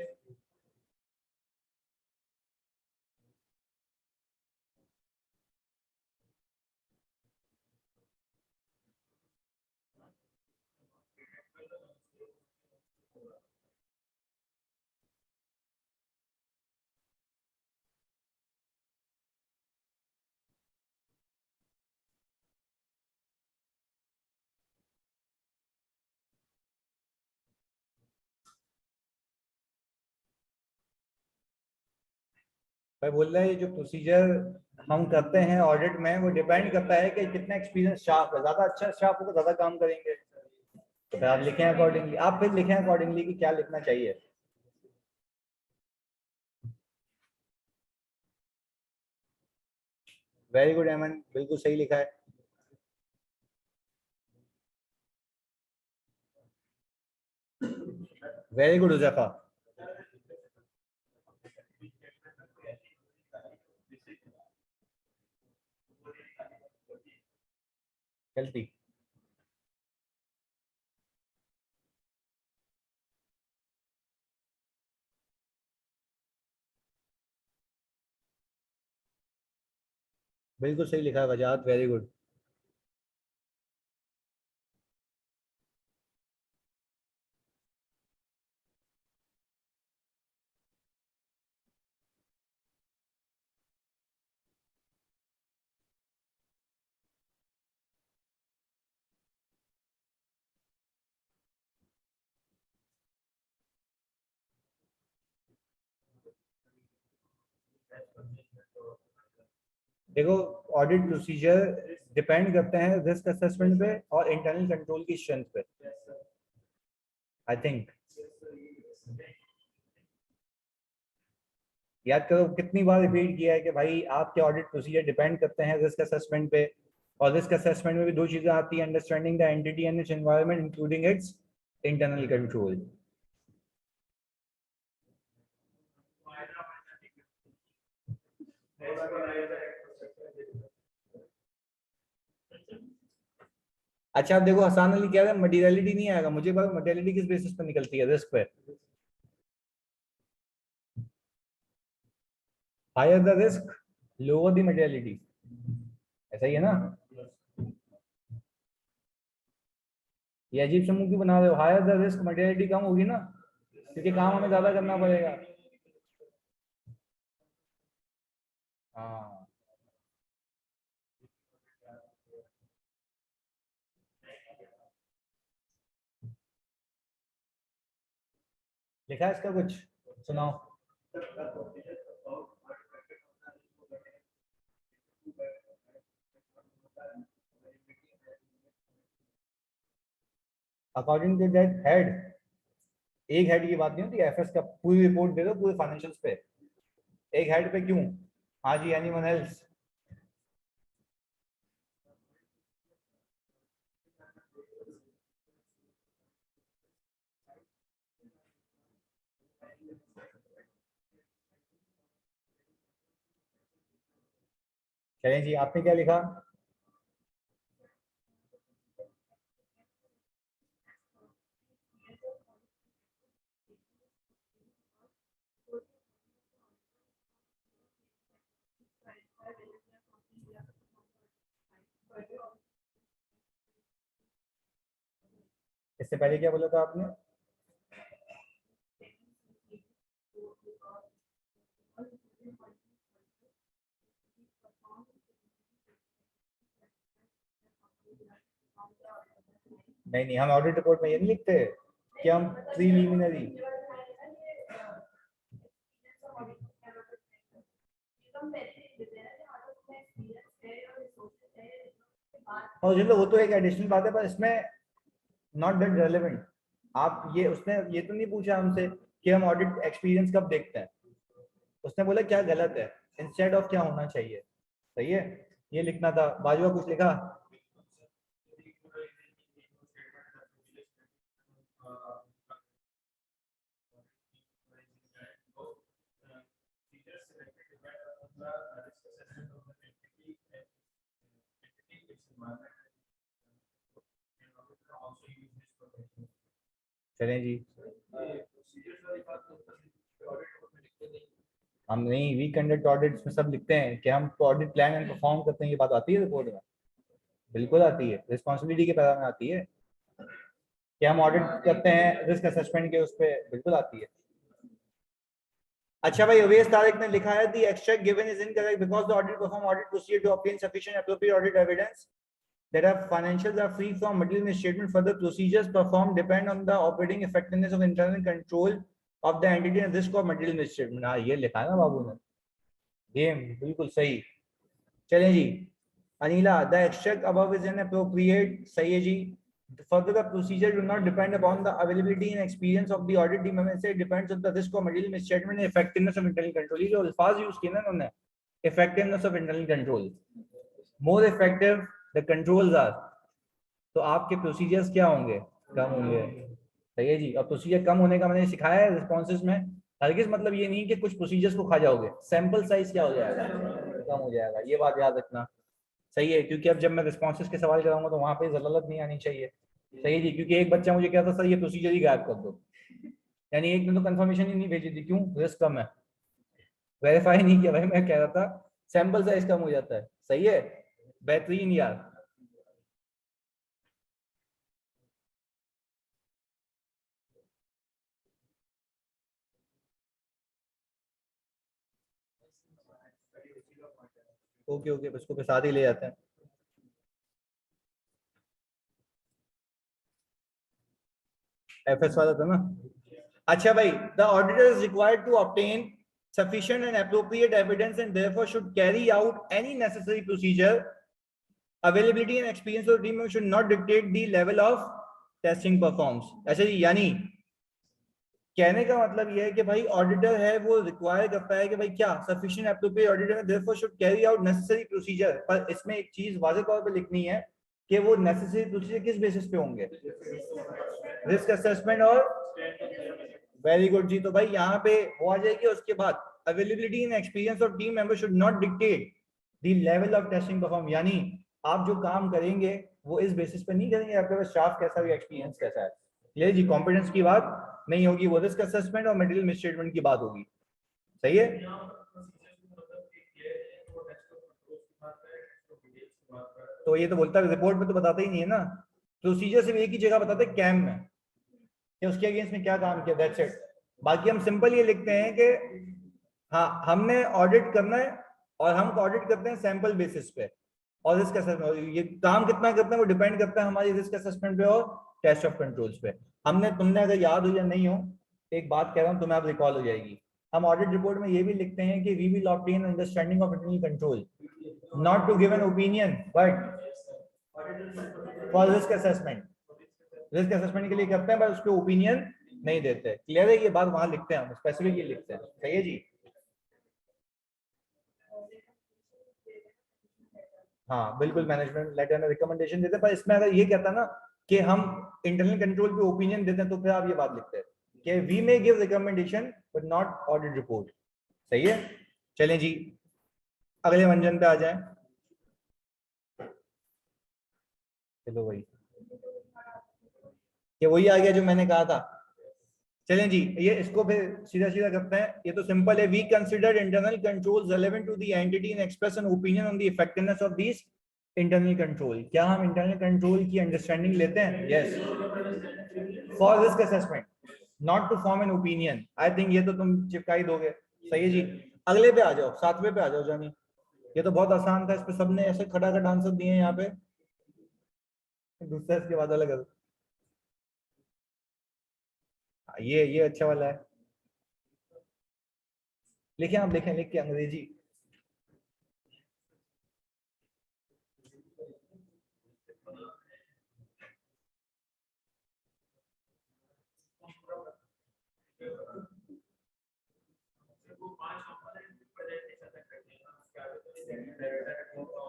भाई बोल रहा है ये जो प्रोसीजर हम करते हैं ऑडिट में, वो डिपेंड करता है कि कितना एक्सपीरियंस स्टाफ है। ज्यादा अच्छा स्टाफ होगा ज्यादा काम करेंगे, तो फिर आप लिखें अकॉर्डिंगली, आप फिर लिखें अकॉर्डिंगली कि क्या लिखना चाहिए। वेरी गुड एमन, बिल्कुल सही लिखा है। Very good Huzaifa. गलती। बिल्कुल सही लिखा है वजाहत, वेरी गुड। देखो ऑडिट प्रोसीजर डिपेंड करते हैं रिस्क असेसमेंट पे और इंटरनल कंट्रोल की स्ट्रेंथ पे, आई थिंक। याद करो कितनी बार रिपीट किया है कि भाई आपके ऑडिट प्रोसीजर डिपेंड करते हैं रिस्क असेसमेंट पे, और रिस्क असेसमेंट में भी दो चीजें आती हैं, understanding the entity and it's environment including it's internal control. अच्छा आप देखो हसान अली कह रहे हैं मटेरियलिटी नहीं आएगा, मुझे बात मटेरियलिटी किस बेसिस पर निकलती है, रिस्क पे। Higher the risk lower the materiality, ऐसा ही है ना? ये अजीब समूह क्यों बना रहे हो? हायर द रिस्क मटेरियलिटी कम होगी ना, क्योंकि काम हमें ज्यादा करना पड़ेगा। हाँ लिखा है इसका कुछ, सुनाओ। अकॉर्डिंग टू दैट हेड, एक हेड की बात नहीं होती, एफएस का पूरी रिपोर्ट दे दो पूरे फाइनेंशियल्स पे, एक हेड पे क्यों? हाँ जी, एनीवन एल्स? चलें जी, आपने क्या लिखा? इससे पहले क्या बोला था आपने? नहीं नहीं, हम ऑडिट रिपोर्ट में ये नहीं लिखते कि हम प्रीलिमिनरी, और चलो वो तो एक एडिशनल बात है, पर इसमें नॉट दैट रेलेवेंट। आप ये, उसने ये तो नहीं पूछा हमसे कि हम ऑडिट एक्सपीरियंस कब देखते हैं, उसने बोला क्या गलत है इंस्टेड ऑफ क्या होना चाहिए। सही है, ये लिखना था। बाजुआ कुछ लिखा? चलें जी। हम नहीं, वी कंडक्ट ऑडिट्स में सब लिखते हैं कि हम ऑडिट प्लान एंड परफॉर्म करते हैं, ये बात आती है रिपोर्ट में? बिल्कुल आती है, रिस्पॉन्सिबिलिटी के पैरा में आती है कि हम ऑडिट करते हैं रिस्क असेसमेंट के, उस पर बिल्कुल आती है। अच्छा भाई, अवेश तारिक ने लिखा है the extract given is incorrect because the audit perform audit procedure to obtain sufficient appropriate audit evidence that our financials are free from material misstatement. Further procedures performed depend on the operating effectiveness of internal control of the entity and risk of material misstatement. हाँ ये लिखा है ना बाबू ने, game बिल्कुल सही। चलें जी। Anila, the extract above is inappropriate, सही है जी। Further, the procedure do not depend upon the availability and experience of the audit team member. It depends on the risk of material misstatement and effectiveness of internal control. ये जो अल्फाज use किए ना उन्होंने, effectiveness of internal control, more effective the controls are, तो आपके procedures क्या होंगे? कम होंगे। सही है जी। और प्रोसीजर कम होने का मैंने सिखाया है रिस्पॉन्सेज में, हरगिज मतलब ये नहीं कि कुछ प्रोसीजर्स को खा जाओगे, सैंपल साइज क्या हो जाएगा? कम हो जाएगा, ये बात याद रखना। सही है, क्योंकि अब जब मैं रिस्पॉन्सेज के सवाल कराऊंगा तो वहां पे जलालत नहीं आनी चाहिए। सही है जी, क्योंकि एक बच्चा मुझे कहता था सर ये प्रोसीजर ही गायब कर दो, यानी एक ने तो कंफर्मेशन ही नहीं भेजी थी, क्यों? रिस्क कम है, वेरीफाई नहीं किया। भाई मैं कह रहा था सैंपल साइज कम हो जाता है। सही है, बेहतरीन यार। ओके ओके, बस को साथ ही ले जाते हैं। एफएस वाला था ना? अच्छा भाई, the auditor is required to obtain sufficient and appropriate evidence and therefore should carry out any necessary procedure. Availability and experience of the team should not dictate the level of testing performs. अच्छा जी, यानी कहने का मतलब यह है कि भाई auditor है वो रिक्वायर करता है कि भाई क्या sufficient appropriate auditor therefore should carry out necessary procedure, पर इसमें एक चीज वाज़ेह तौर पे लिखनी है कि वो नेसेसरी प्रोसीजर किस बेसिस पे होंगे, रिस्क असेसमेंट और वेरी गुड जी। तो भाई यहाँ पे वो आ जाएगी, उसके बाद availability and experience of team member should not dictate the level of testing perform, यानी आप जो काम करेंगे वो इस बेसिस पे नहीं करेंगे आपके पास स्टाफ कैसा है, एक्सपीरियंस कैसा है। क्लियर जी, कॉम्पिटेंस की बात नहीं होगी, वो रिस्क असेसमेंट और मटेरियल मिसस्टेटमेंट की बात होगी। सही है। तो ये तो बोलता है रिपोर्ट में तो बताता ही नहीं है ना, प्रोसीजर सिर्फ एक ही जगह बताते हैं कैम में कि उसके अगेंस्ट में क्या काम किया, दैट्स इट। बाकी हम सिंपल ये लिखते हैं कि हाँ हमने ऑडिट करना है और हम ऑडिट करते हैं सैंपल बेसिस पे, और रिस्क असेसमेंट ये काम कितना करते हैं वो डिपेंड करता है हमारी रिस्क असेसमेंट पे और टेस्ट ऑफ कंट्रोल्स पे। हमने तुमने अगर याद हो या नहीं हो, एक बात कह रहा हूँ तुम्हें अब रिकॉल हो जाएगी, हम ऑडिट रिपोर्ट में ये भी लिखते हैं कि we will obtain understanding of internal control, not to give an opinion but for risk assessment. Risk assessment के लिए करते हैं बट उसके ओपिनियन नहीं देते। क्लियर है, ये बात वहां लिखते हैं, हम स्पेसिफिकली लिखते हैं। सही है जी। हाँ बिल्कुल, मैनेजमेंट लेटर में रिकमेंडेशन देते हैं, पर इसमें अगर ये कहता ना कि हम इंटरनल कंट्रोल पे ओपिनियन देते हैं तो फिर आप ये बात लिखते हैं कि we may give recommendation but not audit report. सही है। चलें जी, अगले मंजन पे आ जाएं। चलो भाई, ये वही आ गया जो मैंने कहा था। चलें जी, ये इसको फिर सीधा सीधा करते हैं, ये तो सिंपल है। We consider internal controls relevant to the entity and express an opinion on the effectiveness of this internal control. क्या हम इंटरनल कंट्रोल की अंडरस्टैंडिंग लेते हैं? Yes, for risk assessment, not to form an opinion. I think ये तो तुम चिपका ही दोगे। सही है जी। अगले पे आ जाओ, 7वें पे आ जाओ जानी। ये तो बहुत आसान था, इस पे सबने ऐसे खटाखट आंसर दिए हैं यहाँ पे। दूसरा इसके बाद अलग है। ये अच्छा वाला है, लिखें आप, लिखें, लिख के अंग्रेजी।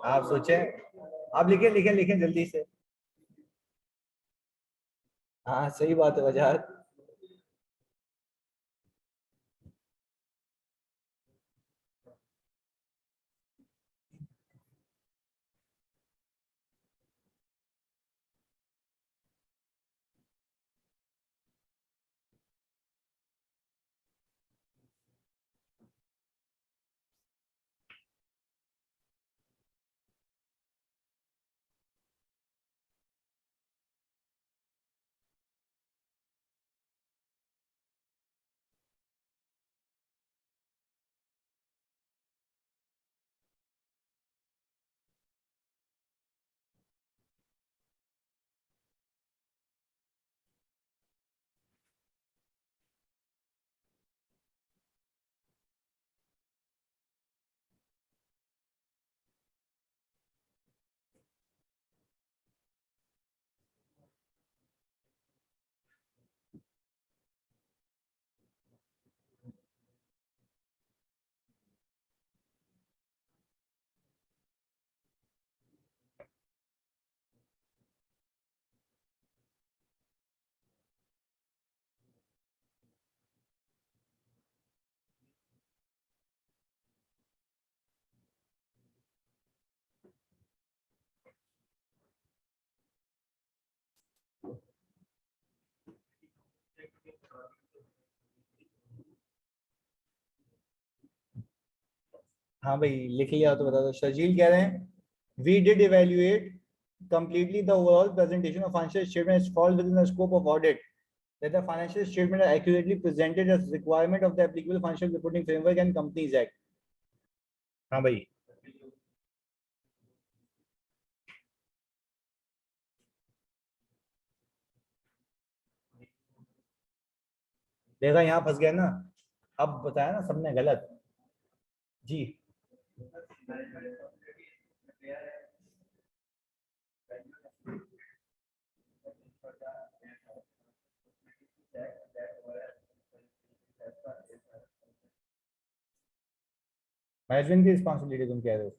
आप सोचें, आप लिखें लिखें लिखें जल्दी से। हाँ सही बात है वजह। हाँ भाई लिख लिया तो बता दो। शर्जील कह रहे हैं we did evaluate completely the overall presentation of financial statements falls within the scope of audit, that the financial statements are accurately presented as requirement of the applicable financial reporting framework and Companies Act। हाँ भाई, देखा यहाँ फंस गया ना, अब बताया ना सबने गलत। जी मैनेजमेंट की रिस्पॉन्सिबिलिटी तुम कह रहे हो?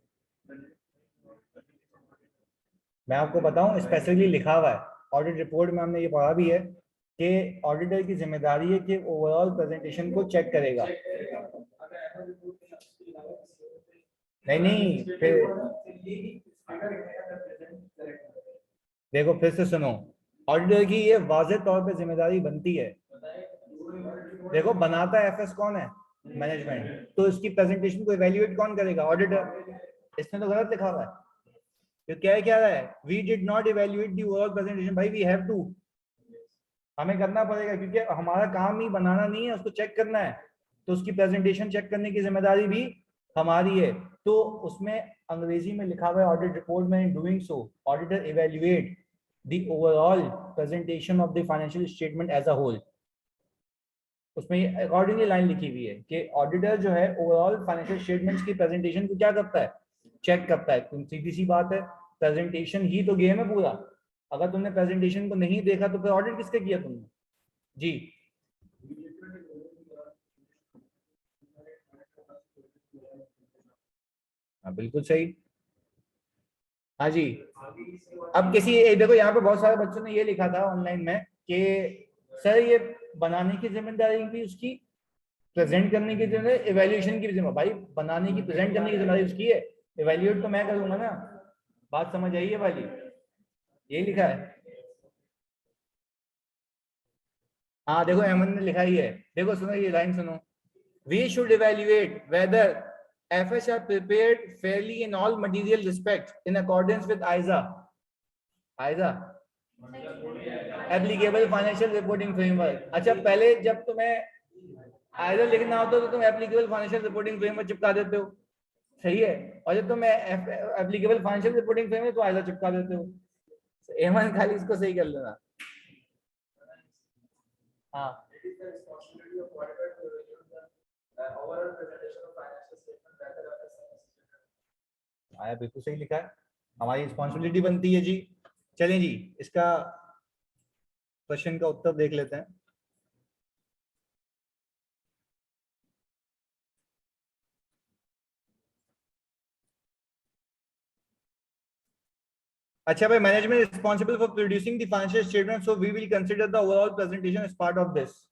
मैं आपको बताऊं, स्पेसिफिकली लिखा हुआ है ऑडिट रिपोर्ट में, हमने ये पढ़ा भी है कि ऑडिटर की जिम्मेदारी है कि ओवरऑल प्रेजेंटेशन को चेक करेगा। नहीं नहीं, फिर देखो फिर से सुनो, ऑडिटर की ये वाज़ेह तौर पे जिम्मेदारी बनती है। देखो बनाता है एफएस कौन है? मैनेजमेंट। तो इसकी प्रेजेंटेशन को इवैल्यूएट कौन करेगा? ऑडिटर। इसने तो गलत लिखा हुआ है। तो क्या रहा है? We did not evaluate the overall presentation. भाई वी हैव टू, हमें करना पड़ेगा क्योंकि हमारा काम ही बनाना नहीं है, उसको चेक करना है। तो उसकी प्रेजेंटेशन चेक करने की जिम्मेदारी भी हमारी है। तो उसमें अंग्रेजी में लिखा हुआ है ऑडिट रिपोर्ट में, doing so auditor evaluate the overall presentation of the financial statement as a whole. उसमें अकॉर्डिंगली लाइन लिखी हुई है कि ऑडिटर जो है ओवरऑल फाइनेंशियल स्टेटमेंट्स की प्रेजेंटेशन को क्या करता है? चेक करता है। तुम सीधी सी बात है, प्रेजेंटेशन ही तो गेम है पूरा। अगर तुमने प्रेजेंटेशन को नहीं देखा तो फिर ऑडिट किसके किया तुमने? जी हाँ बिल्कुल सही। हाँ जी। अब देखो यहाँ पे बहुत सारे बच्चों ने ये लिखा था ऑनलाइन में कि सर ये बनाने की जिम्मेदारी भी उसकी, प्रेजेंट करने की जिम्मेदारी, इवैल्यूएशन की भी जिम्मेदारी। भाई बनाने की, प्रेजेंट करने की जिम्मेदारी उसकी है, इवैल्यूएट तो मैं करूंगा ना। बात समझ आई है वाली? यही लिखा है। हाँ देखो अहमद ने लिखा ही है। देखो सुनो ये लाइन सुनो, we should evaluate whether FS are prepared fairly in all material respects in accordance with ISA applicable financial reporting framework. अच्छा पहले जब तुम्हें आइजा लिखना होता तो तुम एप्लीकेबल फाइनेंशियल रिपोर्टिंग फ्रेमवर्क चिपका देते हो, सही है। और जब तुम एप्लीकेबल फाइनेंशियल रिपोर्टिंग फ्रेमवर्क तो आइजा चिपका देते हो। एमन खाली इसको सही कर लेना। हाँ आया बिल्कुल सही लिखा है, हमारी रिस्पॉन्सिबिलिटी बनती है जी। चलें जी, इसका क्वेश्चन का उत्तर देख लेते हैं। अच्छा भाई, management responsible for producing the financial statement, so we will consider the overall presentation as part of this.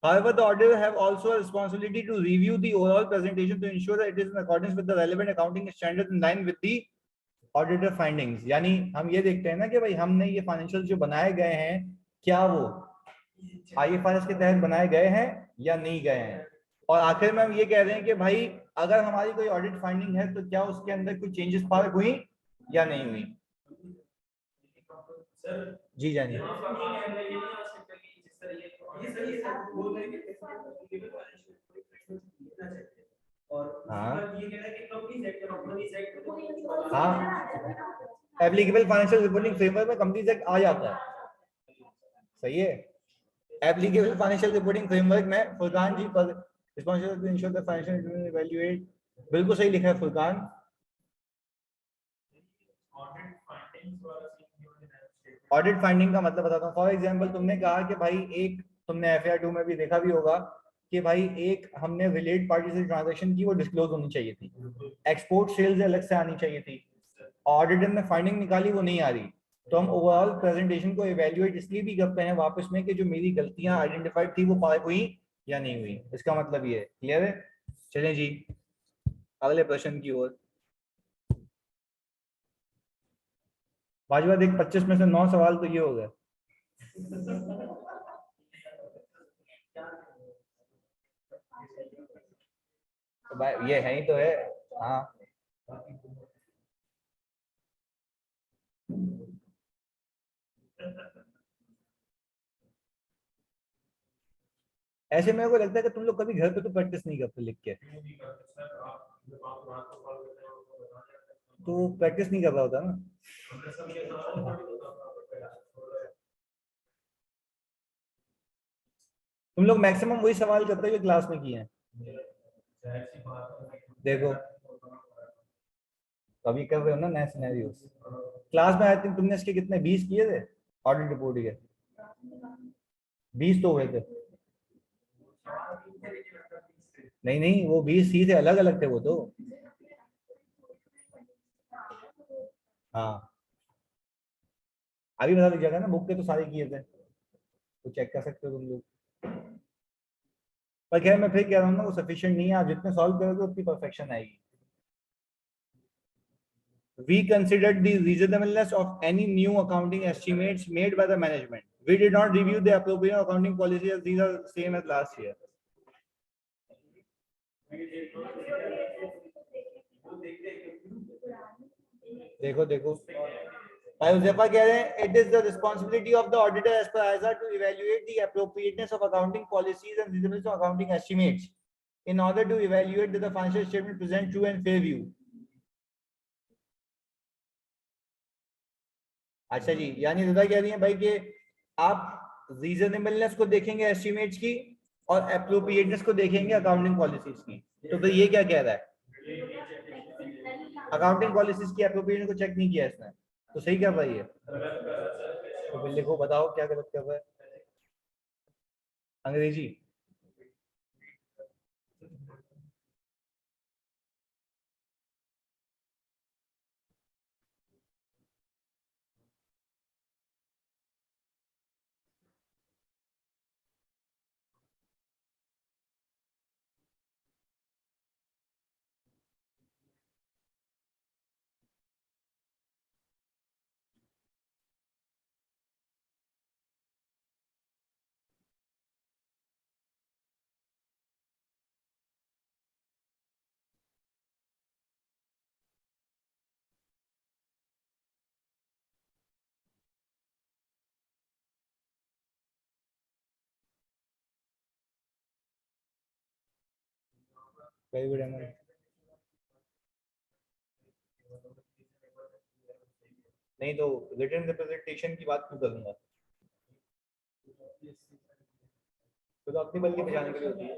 However, the auditor have also a responsibility to review the overall presentation to ensure that it is in accordance with the relevant accounting standards in line with the auditor findings। यानी हम ये देखते हैं ना कि भाई हमने ये फाइनेंशियल जो बनाए गए हैं, क्या वो IFRS के तहत बनाए गए हैं या नहीं गए हैं। और आखिर में हम ये कह रहे हैं कि भाई अगर हमारी कोई ऑडिट फाइंडिंग है तो क्या उसके अंदर कुछ चेंजेस पार हुई या नहीं हुई। जी जानिए। हाँ हाँ, एप्लीकेबल फाइनेंशियल रिपोर्टिंग फ्रेमवर्क में कंपनीज एक्ट आ जाता है, सही है। एप्लीकेबल फाइनेंशियल रिपोर्टिंग फ्रेमवर्क में फुरकान जी पर responsible to ensure the financial evaluate, बिल्कुल सही लिखा है फुरकान। ऑडिट फाइंडिंग का मतलब बताता हूँ। फॉर एग्जांपल तुमने कहा कि भाई एक, तुमने FAR 2 में भी देखा भी होगा कि भाई एक हमने रिलेटेड पार्टी से ट्रांजैक्शन की, वो डिस्क्लोज होनी चाहिए थी, एक्सपोर्ट सेल्स अलग से आनी चाहिए थी। ऑडिटर ने फाइंडिंग निकाली वो नहीं आ रही, तो हम ओवरऑल प्रेजेंटेशन को इवैल्यूएट इसलिए भी करते हैं वापस में कि जो मेरी गलतियां आइडेंटिफाइड थी वो पाई हुई या नहीं हुई। इसका मतलब ये है। क्लियर है? चलें जी अगले प्रश्न की ओर। बाजवा देख 25 में से 9 सवाल तो ये हो गए। तो भाई ये है ही तो है। हाँ ऐसे मेरे को लगता है कि तुम लोग कभी घर पे तो प्रैक्टिस नहीं करते लिख के, तो प्रैक्टिस नहीं कर रहा होता ना। तुम लोग मैक्सिमम वही सवाल करते हो जो क्लास में किए हैं। देखो कभी कर रहे हो ना नए सिनेरियोस। क्लास में आई थिंक तुमने इसके कितने 20 किए थे ऑडिट रिपोर्ट के? 20 तो हुए थे। नहीं नहीं, वो 20 सी थे, अलग अलग थे वो तो। हाँ, अभी पता लग जाएगा ना, बुक के तो सारे किए थे, तो चेक कर सकते हो तुम लोग। पर खैर मैं फिर कह रहा हूँ ना, वो सफिशिएंट नहीं है, आप जितने सॉल्व करोगे उतनी परफेक्शन आएगी। We considered the reasonableness of any new accounting estimates made by the management. We did not review the appropriate accounting policies as these are same as last year. देखो देखो भाई उजेफा कह रहे हैं, it is the responsibility of the auditor as per ISA to evaluate the appropriateness of accounting policies and reasonableness of accounting estimates in order to evaluate that the financial statement present true and fair view. अच्छा जी, यानी दादा कह रही हैं भाई कि आप reasonableness को देखेंगे एस्टिमेट्स की और एप्रोप्रिएटनेस को देखेंगे अकाउंटिंग पॉलिसीज की। तो फिर ये क्या कह रहा है, अकाउंटिंग पॉलिसीज की एप्रोप्रिएटनेस को चेक नहीं किया इसने, तो सही कर रही है। तो फिर लिखो, बताओ क्या गलत कर रहा है। अंग्रेजी। वेरी गुड एमन। नहीं तो रिटन रिप्रेजेंटेशन की बात क्यों करूंगा, तो अपनी बल्कि बजाने के लिए होती है।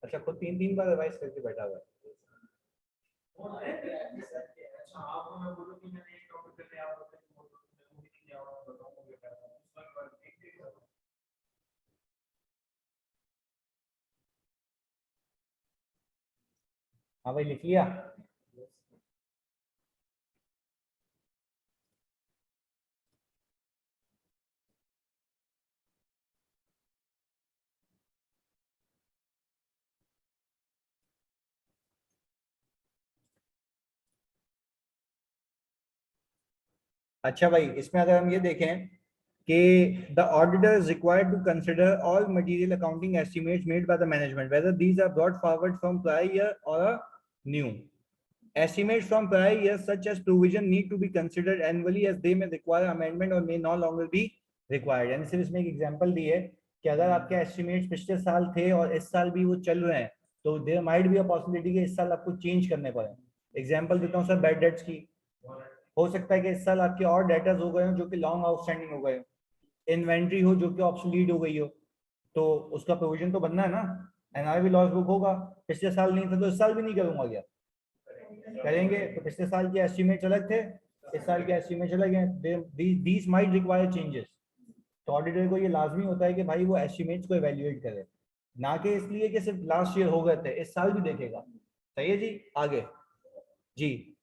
अच्छा, खुद 3 3 बार रिवाइज करके बैठा हुआ है। हाँ भाई, लिख लिया। अच्छा भाई, इसमें अगर हम ये देखें कि the auditor is required to consider all material accounting estimates made by the management, whether these are brought forward from prior year or a new. Estimates from prior years such as provision need to be considered annually as they may require amendment or may no longer be required. यानी सिर्फ इसमें एक example दी है कि अगर आपके estimates पिछले साल थे और इस साल भी वो चल रहे हैं, तो there might be a possibility कि इस साल आपको चेंज करने पड़े। एग्जांपल देता हूँ सर, बैड डेट्स की। हो सकता है कि इस साल आपके और डेटर्स हो गए हो जो कि लॉन्ग आउटस्टैंडिंग हो गए हो, इन्वेंट्री हो जो कि ऑब्सोलीट हो गई हो, तो उसका प्रोविजन तो बनना है ना। एनआरबी लॉस बुक होगा, पिछले साल नहीं था तो इस साल भी नहीं करूंगा क्या, करेंगे। तो पिछले साल के एस्टिमेट्स अलग थे, इस साल के एस्टिमेट्स अलग हैं, दीज माइट रिक्वायर चेंजेस। तो ऑडिटर को ये लाजमी होता है कि भाई वो एस्टिमेट्स को एवेल्युएट करे, ना कि इसलिए कि सिर्फ लास्ट ईयर हो गए थे, इस साल भी देखेगा। सही है जी, आगे जी।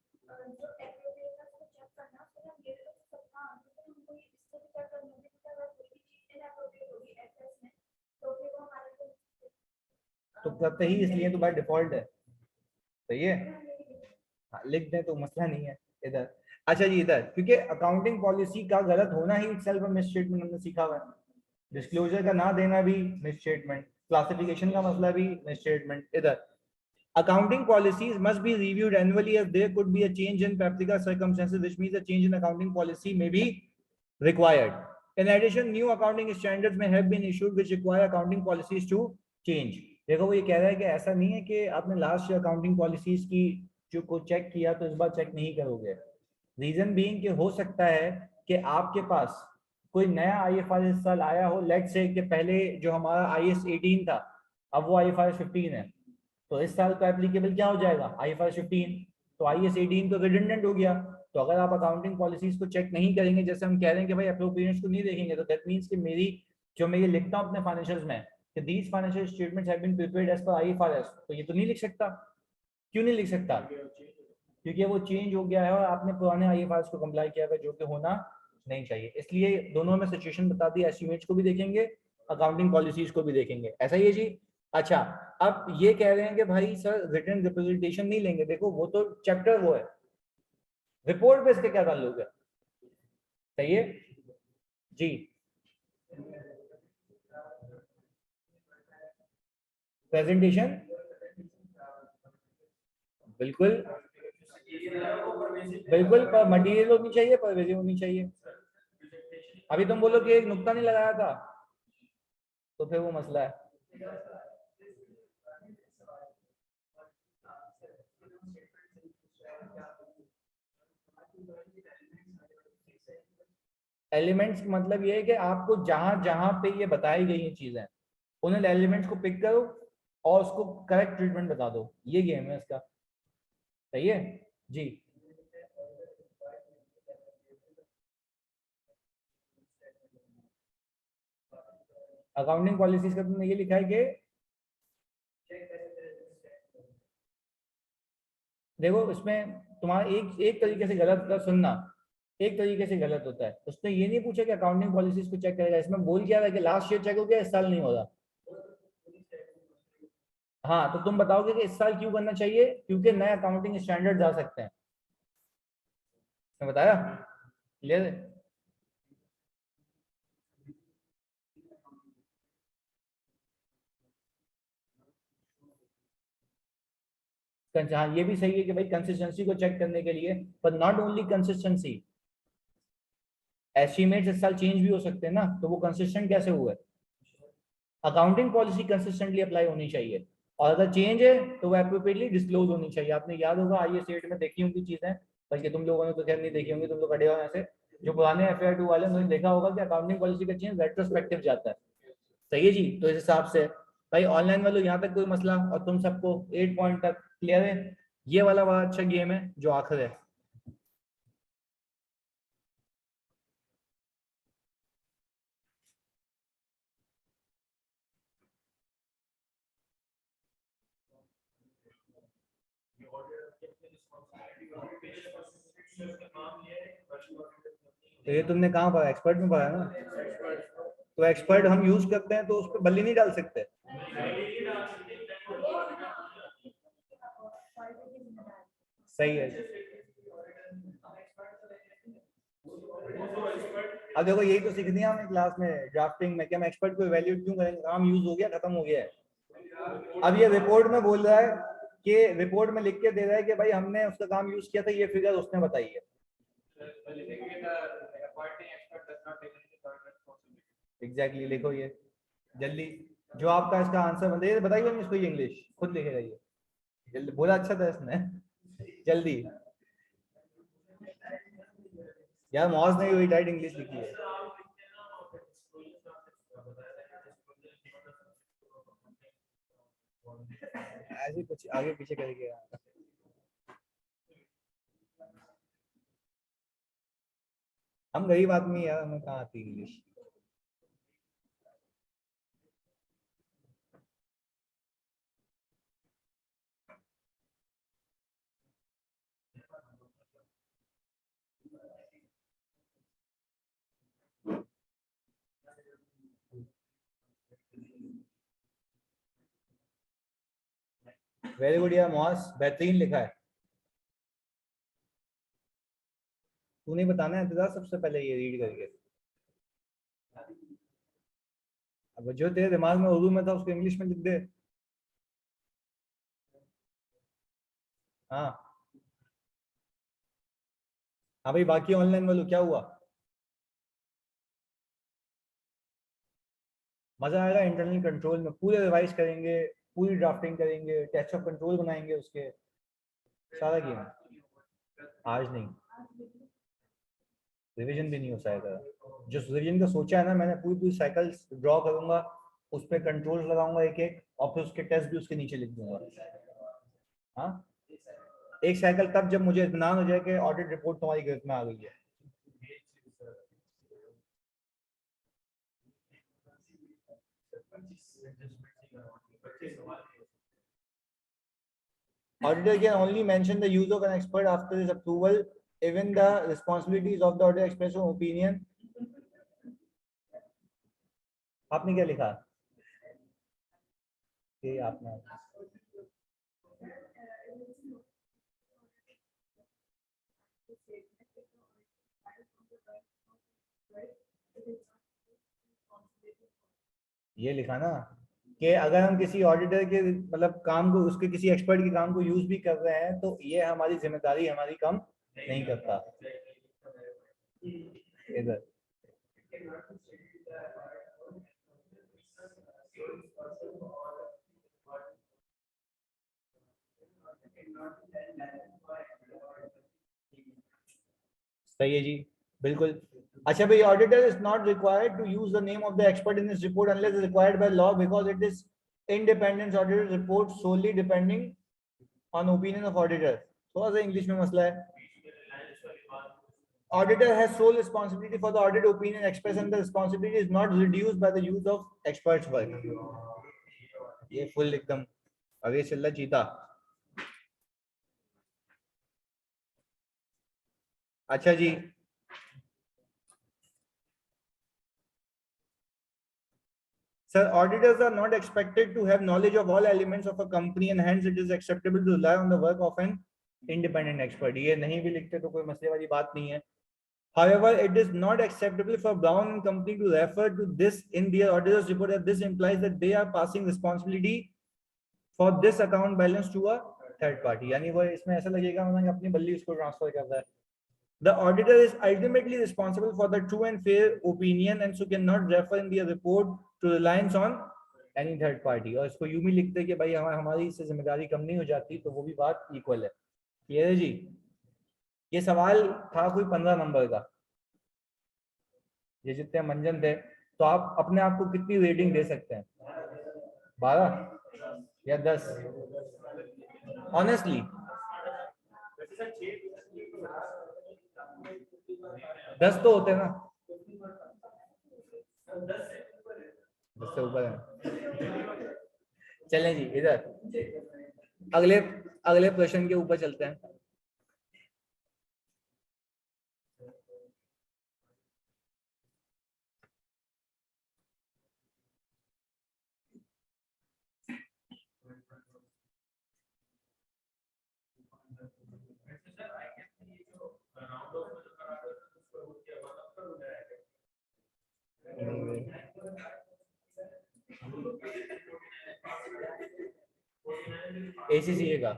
तो करते ही इसलिए तो बाय डिफॉल्ट है। सही है, हाँ, लिख दें तो मसला नहीं है इधर। अच्छा जी, इधर क्योंकि अकाउंटिंग पॉलिसी का गलत होना ही सेल्फ मिसस्टेटमेंट हमने सीखा हुआ है। डिस्क्लोजर का ना देना भी मिसस्टेटमेंट, क्लासिफिकेशन का मसला भी मिसस्टेटमेंट। इधर accounting policies must be reviewed annually as there could be a change in practical circumstances, which means a change in accounting policy may be required. In addition, new accounting standards may have been issued which require accounting policies to change. देखो वो ये कह रहा है कि ऐसा नहीं है कि आपने लास्ट ईयर अकाउंटिंग पॉलिसीज की जो को चेक किया तो इस बार चेक नहीं करोगे। रीजन बीइंग कि हो सकता है कि आपके पास कोई नया IFRS साल आया हो, लेट्स से कि पहले जो हमारा IAS 18 था अब वो IFRS 15 है, तो इस साल का एप्लीकेबल क्या हो जाएगा IFRS 15, तो IAS 18 तो रिडंडेंट हो गया। तो अगर आप अकाउंटिंग पॉलिसीज को चेक नहीं करेंगे, जैसे हम कह रहे हैं कि भाई अप्रोप्रिएट्स को नहीं देखेंगे, तो दैट मींस कि मेरी जो मैं ये लिखता हूँ अपने फाइनेंशियल्स में कि these financial statements have been prepared as per IFRS, तो ये तो नहीं लिख सकता। क्यों नहीं लिख सकता? क्योंकि वो चेंज हो गया है और आपने पुराने IFRS को कंप्लाई किया है, जो कि होना नहीं चाहिए। इसलिए दोनों में सिचुएशन बता दी, एस्टिमेट्स को भी देखेंगे, अकाउंटिंग पॉलिसीज को भी देखेंगे। ऐसा ही है जी। अच्छा, अब ये कह रहे हैं कि भाई सर रिटन रिप्रेजेंटेशन नहीं लेंगे, देखो वो तो चैप्टर वो है, रिपोर्ट पे इसके क्या ताल्लुक है? सही है जी। प्रेजेंटेशन बिल्कुल बिल्कुल, पर मटेरियल होनी चाहिए, परवेजिव होनी चाहिए। अभी तुम बोलो कि एक नुक्ता नहीं लगाया था, तो फिर वो मसला है। एलिमेंट्स का मतलब ये है कि आपको जहां जहां पे ये बताई गई हैं चीजें, उन एलिमेंट्स को पिक करो और उसको करेक्ट ट्रीटमेंट बता दो, ये गेम है इसका। सही है जी। अकाउंटिंग पॉलिसीज का तुमने ये लिखा है कि देखो इसमें तुम्हारा एक एक तरीके से गलत का सुनना, एक तरीके से गलत होता है। उसने ये नहीं पूछा कि अकाउंटिंग पॉलिसीज को चेक करेगा, इसमें बोल क्या रहा है कि लास्ट ईयर चेक हो गया, इस साल नहीं हो रहा। हाँ, तो तुम बताओगे कि इस साल क्यों करना चाहिए, क्योंकि नए अकाउंटिंग स्टैंडर्ड आ सकते हैं। मैं बताया क्लियर है? हाँ, ये भी सही है कि भाई कंसिस्टेंसी को चेक करने के लिए, पर नॉट ओनली कंसिस्टेंसी, एस्टिमेट्स इस साल चेंज भी हो सकते हैं ना, तो वो कंसिस्टेंट कैसे हुआ है? अकाउंटिंग पॉलिसी कंसिस्टेंटली अप्लाई होनी चाहिए, और अगर चेंज है तो वो एप्रोप्रिएटली डिस्क्लोज होनी चाहिए। आपने याद होगा IAS 8 में देखी होंगी चीजें, बल्कि तुम लोगों ने तो खैर नहीं देखी होंगी, तुम लोग कटे हो ऐसे। जो पुराने FAR 2 वाले, उन्होंने देखा होगा कि अकाउंटिंग पॉलिसी का चेंज रेट्रोस्पेक्टिव जाता है। सही है जी। तो इस हिसाब से भाई ऑनलाइन वालों यहाँ तक कोई मसला, और तुम सबको 8 पॉइंट तक क्लियर है। ये वाला बड़ा अच्छा गेम है जो आखिर है। तो ये तुमने कहाँ पढ़ा, एक्सपर्ट में पढ़ा ना? तो एक्सपर्ट हम यूज करते हैं, तो उस पर बल्ली नहीं डाल सकते। सही है। अब देखो यही तो सीख दिया हमने क्लास में ड्राफ्टिंग में कि हम एक्सपर्ट को इवैल्यूएट क्यों करेंगे, काम यूज हो गया, खत्म हो गया है। अब ये रिपोर्ट में बोल रहा है कि रिपोर्ट में लिख के दे रहा है कि भाई हमने उसका काम यूज किया था, ये फिगर उसने बताई है। एग्जैक्टली exactly, लिखो ये जल्दी। जो आपका इसका आंसर बताइए इसको, ये इंग्लिश खुद लिखेगा ये। जल्दी बोला, अच्छा था इसने। जल्दी। यार मौज नहीं हुई, टाइट इंग्लिश लिखी है। ऐसे कुछ आगे पीछे करके यार। हम गरीब आदमी यार, हमें कहाँ आती इंग्लिश। वेरी गुड यार मॉस, बेहतरीन लिखा है। तू नहीं बताना है इंतजार, सबसे पहले ये रीड करके। अब जो तेरे दिमाग में उर्दू में था उसको इंग्लिश में लिख दे। हाँ। हाँ भाई, बाकी ऑनलाइन वालों क्या हुआ? मजा आएगा इंटरनल कंट्रोल में, पूरे रिवाइज करेंगे, पूरी ड्राफ्टिंग करेंगे, टेस्ट ऑफ कंट्रोल बनाएंगे उसके, सारा गेम। आज नहीं। रिवीजन भी नहीं हो पाएगा। जो रिवीजन का सोचा है ना मैंने, पूरी पूरी साइकिल ड्रॉ करूंगा, उस पर कंट्रोल लगाऊंगा एक एक, और फिर उसके टेस्ट भी उसके नीचे लिख दूंगा। हाँ, एक साइकिल तब जब मुझे इत्मीनान हो जाए कि ऑडिट रिपोर्ट तुम्हारी गिरफ्त में आ गई है। Auditor can only mention the use of an expert after his approval. Even the responsibilities of the auditor expression of opinion. आपने क्या लिखा? ये आपने ये लिखा ना कि अगर हम किसी ऑडिटर के मतलब काम को, उसके किसी एक्सपर्ट के काम को यूज भी कर रहे हैं तो ये हमारी जिम्मेदारी हमारी कम नहीं करता। इधर सही है जी, बिल्कुल। अच्छा भाई, auditor is not required to use the name of the expert in this report unless required by law because it is independent auditor report solely depending on opinion of auditor. थोड़ा सा इंग्लिश में मसला है। Auditor has sole responsibility for the audit opinion expressed and the responsibility is not reduced by the use of experts work. ये full एकदम आगे चल रहा चीता। अच्छा जी, sir, auditors are not expected to have knowledge of all elements of a company and hence it is acceptable to rely on the work of an independent expert. ये नहीं भी लिखते तो कोई मसले वाली बात नहीं है। However, it is not acceptable for Brown and Company to refer to this in their auditor's report, that this implies that they are passing responsibility for this account balance to a third party. यानी वो इसमें ऐसा लगेगा उन्होंने अपनी बल्ली उसको transfer कर रहा है। The auditor is ultimately responsible for the true and fair opinion and so cannot refer in their report to reliance on any third party. और इसको यूं भी लिखते हैं कि भाई हमारी इससे जिम्मेदारी कम नहीं हो जाती, तो वो भी बात इक्वल है। क्लियर है जी? ये सवाल था कोई 15 नंबर का, ये जितने मंजन थे, तो आप अपने आप को कितनी रेटिंग दे सकते हैं? 12 या 10? ऑनेस्टली 10 तो होते हैं ना, 10 से ऊपर है। चलें जी, इधर अगले अगले प्रश्न के ऊपर चलते हैं। ACCA का,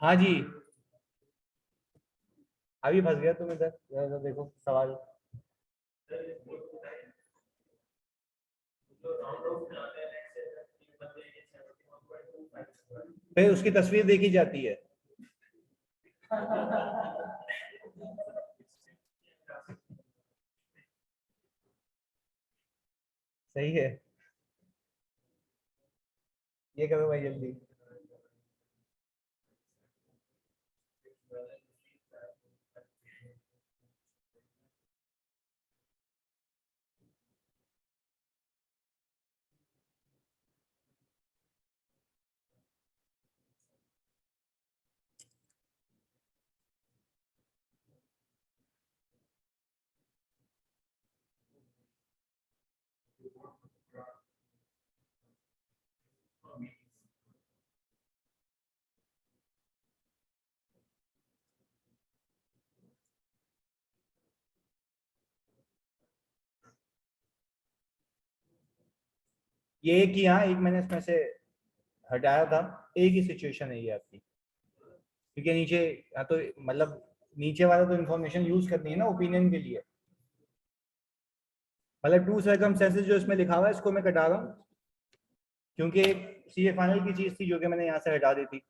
हाँ जी। अभी फंस गया तुम इधर, देखो सवाल। फिर उसकी तस्वीर देखी जाती है। सही है, ये करो भाई जल्दी। ये एक ही, हाँ, एक मैंने इसमें से हटाया था। एक ही सिचुएशन है ये आपकी, क्योंकि नीचे या तो मतलब नीचे वाला तो इंफॉर्मेशन यूज करनी है ना ओपिनियन के लिए। मतलब टू सर्कमस्टेंसेस जो इसमें लिखा हुआ है इसको मैं कटा रहा हूँ, क्योंकि सीए फाइनल की चीज थी जो कि मैंने यहाँ से हटा दी थी।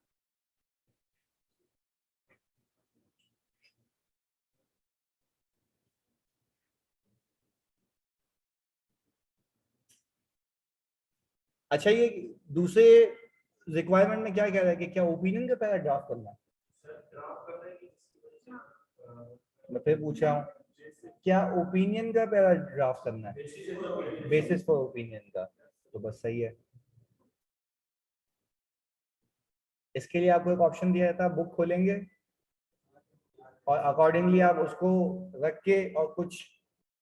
अच्छा, ये दूसरे रिक्वायरमेंट में क्या कह रहा है कि क्या ओपिनियन का पहला ड्राफ्ट करना है? मैं फिर पूछ रहा हूँ, क्या ओपिनियन का पहला ड्राफ्ट करना है? बेसिस फॉर ओपिनियन का, तो बस सही है। इसके लिए आपको एक ऑप्शन दिया था, बुक खोलेंगे और अकॉर्डिंगली आप उसको रख के और कुछ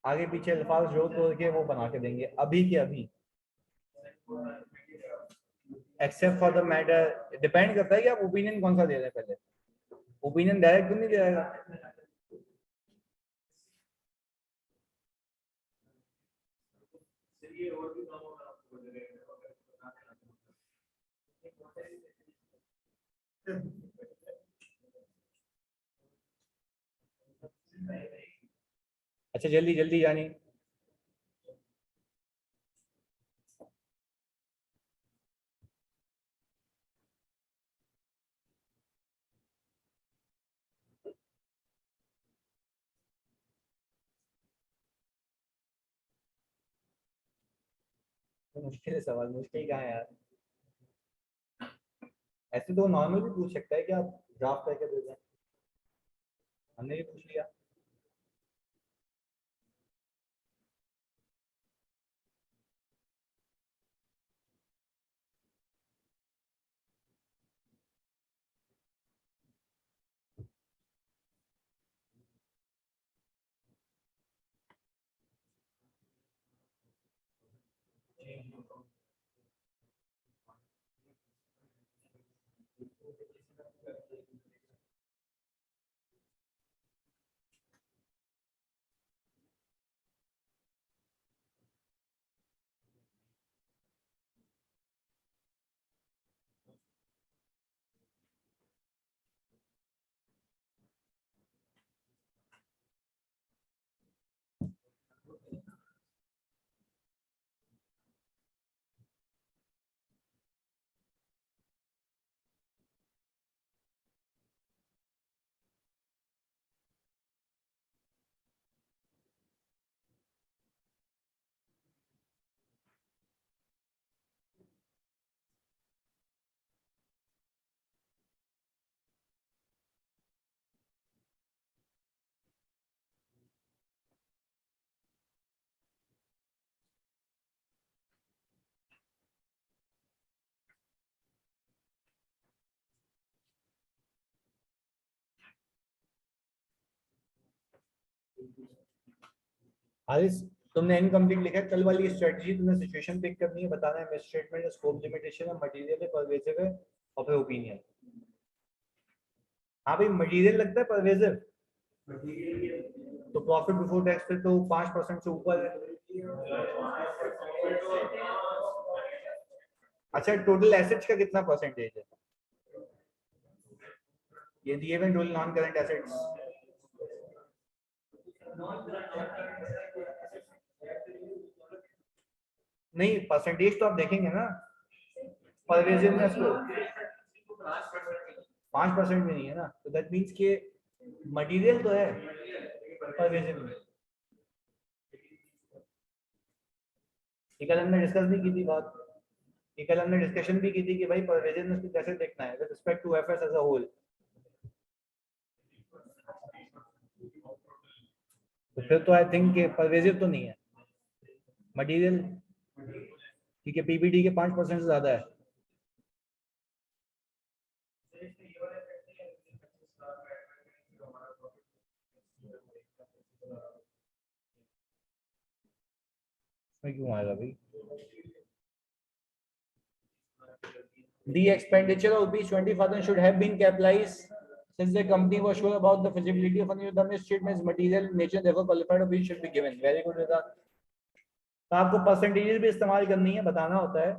आगे पीछे अल्फाज जोड़ तोड़ के वो बना के देंगे अभी के अभी। Except for the matter, depend करता है कि आप ओपिनियन कौन सा दे रहे हैं। पहले ओपिनियन डायरेक्ट तो नहीं दे रहेगा। अच्छा, जल्दी जल्दी यानी। तो मुश्किल है सवाल, मुश्किल कहाँ है यार? ऐसे तो नॉर्मल भी पूछ सकता है कि आप ड्राफ्ट करके दे दें। हमने ये पूछ लिया। हारिस, तुमने इनकम्प्लीट लिखा है। कल वाली स्ट्रेटजी तुमने सिचुएशन पिक करनी है, बताना है मिस स्टेटमेंट है, स्कोप लिमिटेशन है, मटेरियल है, परवेसिव है और फिर ओपिनियन। हाँ भाई, मटेरियल लगता है परवेसिव, तो प्रॉफिट बिफोर टैक्स पे तो 5% से ऊपर है। अच्छा, टोटल एसेट्स का कितना परसेंटेज है? ये दिए हुए टोटल नॉन करंट एसेट्स। नहीं, परसेंटेज तो आप देखेंगे ना परवेजिवनेस को। 5% में नहीं है ना, तो दैट मीन्स के मटेरियल तो है परवेजिव में। ये कल हमने डिस्कस भी की थी बात। ये कल हमने डिस्कशन भी की थी कि भाई परवेजिवनेस को कैसे देखना है with respect to FS as a whole. तो फिर तो आई थिंक कि परवेजिव तो नहीं है मटेरियल, क्योंकि पीपीटी के 5% से ज्यादा है। इसमें क्यों आएगा भाई? The expenditure of rupees 20,000 should have been capitalized since the company was sure about the feasibility of a the statement is material nature, therefore qualified of should be given. Very good Veda. तो आपको percentages भी इस्तेमाल करनी है, बताना होता है।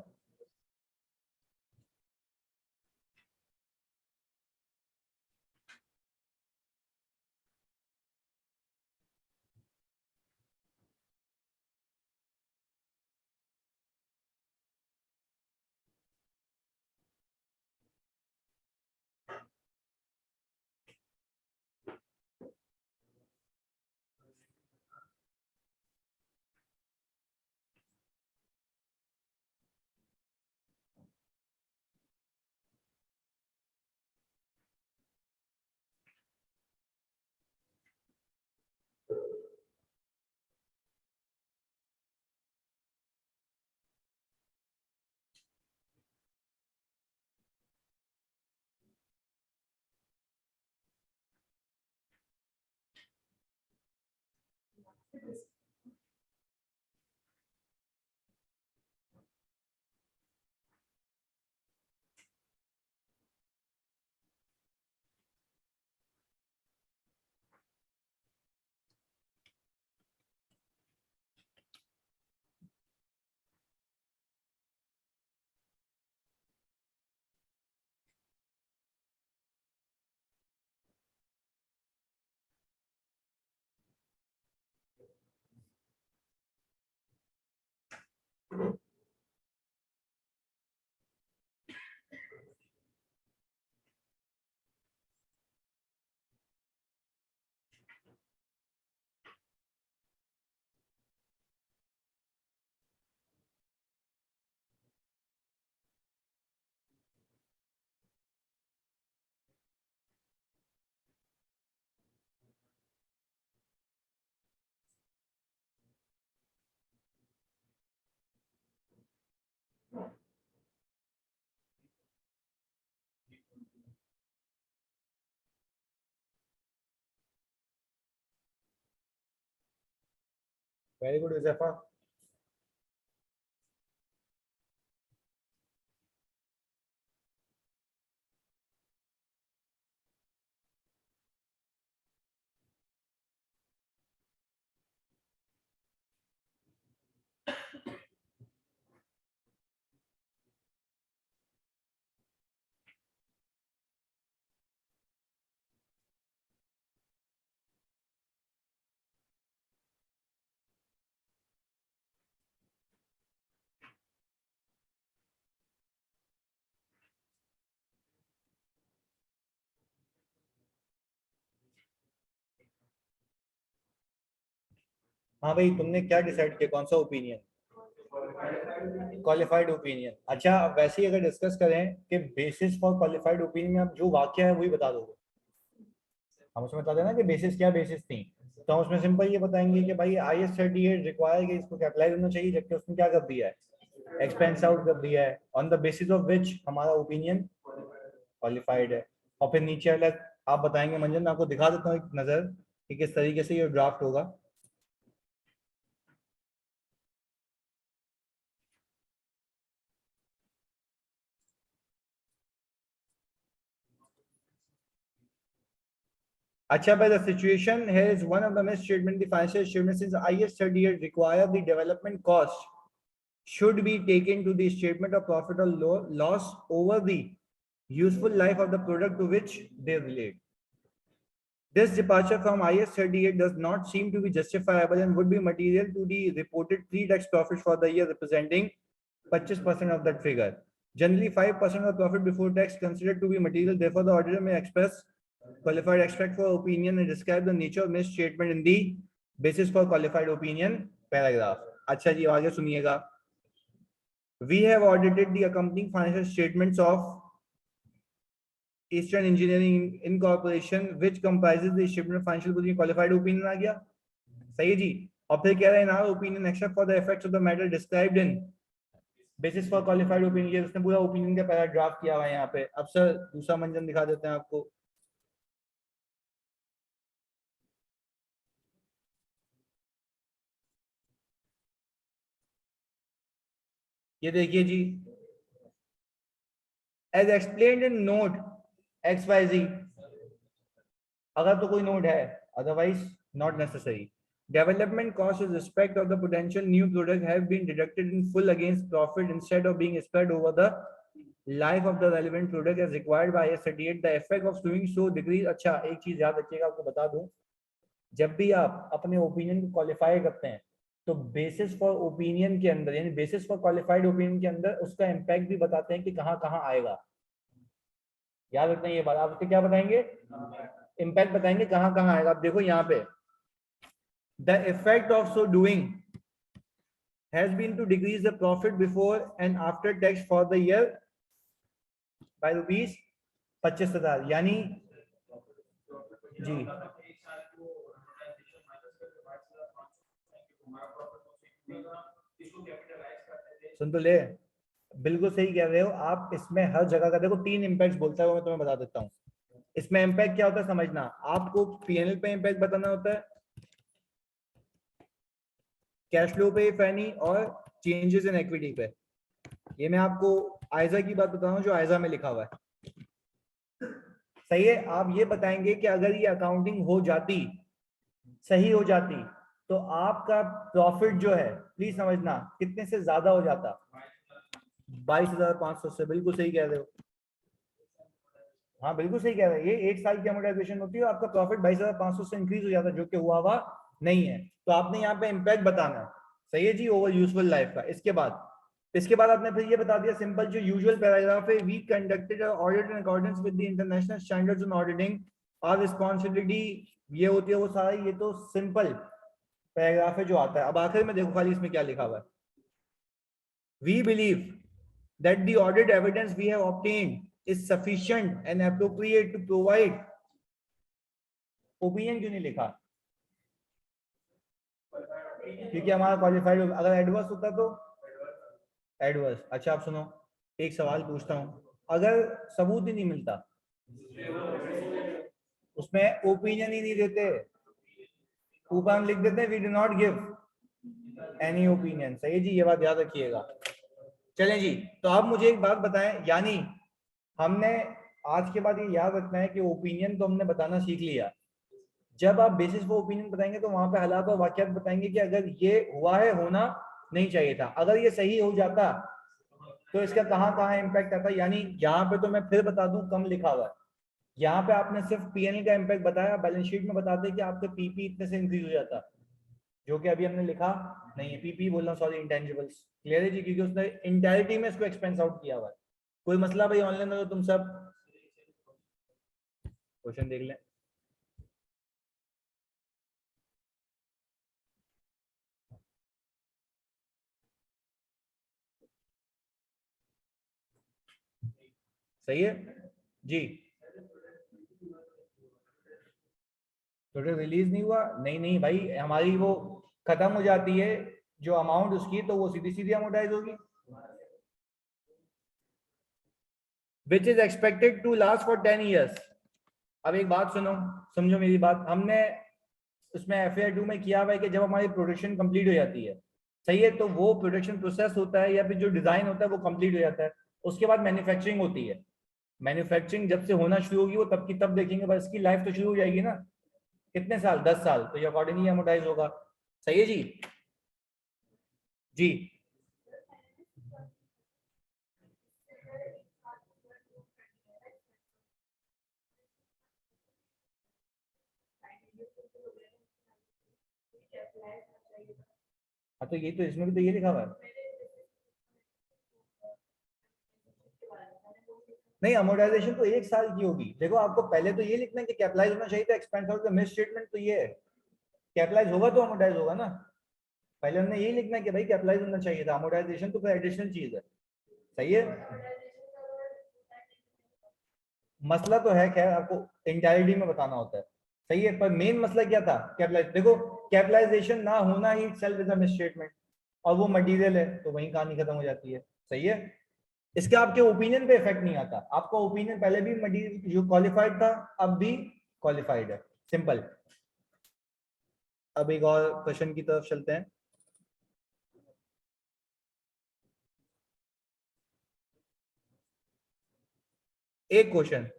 Very good Yusufa. हाँ भाई, तुमने क्या डिसाइड किया, कौन सा ओपिनियन? Qualified opinion. अच्छा, वैसे ही अगर डिस्कस करें कि बेसिस फॉर क्वालिफाइड ओपिनियन में आप जो वाक्य है वही बता दोगे, हम उसमें बता देना कि बेसिस क्या बेसिस थी, तो हम उसमें सिंपल ये बताएंगे कि भाई IS 38 रिक्वायर कि इसको अप्लाई होना चाहिए, जबकि उसने क्या कर दिया है, एक्सपेंस आउट कर दिया है, on the basis of which हमारा ओपिनियन क्वालिफाइड है। और फिर नीचे अलग आप बताएंगे, मंजन मैं आपको दिखा देता हूँ एक नजर कि किस तरीके से ये ड्राफ्ट होगा। Acha, by the situation here is one of the misstatement. The financial statements is IS 38 require the development cost should be taken to the statement of profit or loss over the useful life of the product to which they relate. This departure from IS 38 does not seem to be justifiable and would be material to the reported pre-tax profit for the year, representing 25% of that figure. Generally, 5% of profit before tax considered to be material. Therefore, the auditor may express qualified extract for opinion and describe the nature of misstatement in the basis for qualified opinion paragraph. अच्छा जी, आगे सुनिएगा। We have audited the accompanying financial statements of Eastern Engineering Incorporation, which comprises the statement of financial position. Qualified opinion आ गया, सही है जी। और फिर कह रहे हैं ना, opinion except for the effects of the matter described in basis for qualified opinion. उसने पूरा ओपिनियन का पैराग्राफ किया हुआ है यहाँ पे। अब सर दूसरा मंजन दिखा देते हैं आपको। ये देखिए जी, as explained in note XYZ, अगर तो कोई नोट है, otherwise not necessary. Development costs with respect of the potential new product have been deducted in full against profit instead of being spread over the life of the relevant product as required by IS 38. The effect of doing so decrease. अच्छा, एक चीज याद रखिएगा, आपको बता दूं, जब भी आप अपने ओपिनियन को क्वालिफाई करते हैं तो बेसिस फॉर ओपिनियन के अंदर, यानी बेसिस फॉर क्वालिफाइड ओपिनियन के अंदर उसका इम्पैक्ट भी बताते हैं कि कहाँ कहाँ आएगा। याद रखना ये बात। आप उसके क्या बताएंगे, इम्पैक्ट बताएंगे कहाँ कहाँ आएगा। आप देखो यहाँ पे, the effect of so doing has been to decrease the profit before and after tax for the year by rupees 25,000, यानी जी सुन तो ले, बिल्कुल सही कह रहे हो आप। इसमें हर जगह का देखो 3 इम्पैक्ट बोलता है वो, मैं तुम्हें बता देता हूँ। इसमें इम्पैक्ट क्या होता है समझना, आपको पीएनएल पे इम्पैक्ट बताना होता है, कैश फ्लो पे इफ एनी, और चेंजेस इन इक्विटी पे। ये मैं आपको आयजा की बात बता रहा हूँ जो आयजा में लिखा हुआ है। सही है। आप ये बताएंगे कि अगर ये अकाउंटिंग हो जाती, सही हो जाती, तो आपका प्रॉफिट जो है, प्लीज समझना, कितने से ज्यादा हो जाता? 22,500 से। बिल्कुल सही कह रहे हो। हाँ बिल्कुल सही कह रहे हैं। ये 1 साल की अमोर्टाइजेशन होती है, आपका प्रॉफिट 22,500 से इंक्रीज हो जाता है, जो कि हुआ नहीं है। तो आपने यहाँ पे इम्पैक्ट बताना है। सही है जी, ओवर यूजफुल लाइफ का। इसके बाद आपने फिर ये बता दिया सिंपल, जो यूजुअल पैराग्राफ है, we conducted audit in accordance with the international standards on auditing, our responsibility, ये होती है वो सारा। ये तो सिंपल पैराग्राफ है जो आता है। अब आखिर में देखो खाली इसमें क्या लिखा हुआ है। We believe that the audit evidence we have obtained is sufficient and appropriate to provide, opinion क्यों नहीं लिखा? क्योंकि हमारा क्वालिफाइड, अगर एडवर्स होता तो एडवर्स। अच्छा आप सुनो, एक सवाल पूछता हूं, अगर सबूत ही नहीं मिलता, उसमें ओपिनियन ही नहीं देते, ऊपर हम लिख देते हैं we do not give any opinion. सही है जी, ये बात याद रखिएगा। चलें जी, तो आप मुझे एक बात बताएं, यानी हमने आज के बाद ये याद रखना है कि ओपिनियन तो हमने बताना सीख लिया। जब आप बेसिस पर ओपिनियन बताएंगे तो वहां पे हालात और वाकयात बताएंगे कि अगर ये हुआ है, होना नहीं चाहिए था, अगर ये सही हो जाता तो इसका कहाँ कहाँ इम्पैक्ट आता। यानी यहाँ पे तो मैं फिर बता दूं, कम लिखा हुआ है। यहाँ पे आपने सिर्फ पीएनएल का इम्पैक्ट बताया, बैलेंस शीट में बताते कि आपके पीपी इतने से इंक्रीज हो जाता, जो कि अभी हमने लिखा नहीं है। पीपी बोल रहा हूँ, सॉरी, इंटेंजिबल्स। क्लियर है जी, क्योंकि उसने इंटायरिटी में इसको एक्सपेंस आउट किया हुआ है। कोई मसला भाई ऑनलाइन हो तो तुम सब क्वेश्चन देख लें। सही है जी। टोटल रिलीज नहीं हुआ, नहीं नहीं भाई, हमारी वो खत्म हो जाती है जो अमाउंट उसकी, तो वो सीधी सीधी अमोटाइज होगी। Which is expected to last for 10 years। अब एक बात सुनो, समझो मेरी बात। हमने उसमें FAR 2 में किया हुआ है कि जब हमारी प्रोडक्शन कंप्लीट हो जाती है, सही है, तो वो प्रोडक्शन प्रोसेस होता है या फिर जो डिजाइन होता है वो कंप्लीट हो जाता है, उसके बाद मैन्युफैक्चरिंग होती है। मैन्युफैक्चरिंग जब से होना शुरू होगी वो तब की तब देखेंगे, बस इसकी लाइफ तो शुरू हो जाएगी ना। कितने साल? 10 साल, तो ये अकॉर्डिंगली अमोटाइज होगा। सही है जी। जी हाँ, तो ये तो इसमें भी तो ये लिखा हुआ है। नहीं, अमोर्टाइजेशन तो 1 साल की होगी। देखो आपको पहले तो ये लिखना है कि कैपिटलाइज होना चाहिए था, एक्सपेंस आउट का मिस स्टेटमेंट तो ये है। कैपिटलाइज होगा तो अमोर्टाइज होगा ना। पहले हमने यही लिखना है कि भाई कैपिटलाइज होना चाहिए था, अमोर्टाइजेशन तो फिर एडिशनल चीज है। सही है। मसला तो है, खैर आपको इंटायरिटी में बताना होता है। सही है, पर मेन मसला क्या था? कैपिटलाइज। देखो, कैपिटलाइजेशन ना होना ही self is a misstatement, और वो मटेरियल है तो वही कहानी खत्म हो जाती है। सही है। इसका आपके ओपिनियन पे इफेक्ट नहीं आता। आपका ओपिनियन पहले भी मटेरियल जो क्वालिफाइड था, अब भी क्वालिफाइड है। सिंपल। अब एक और क्वेश्चन की तरफ चलते हैं। एक क्वेश्चन,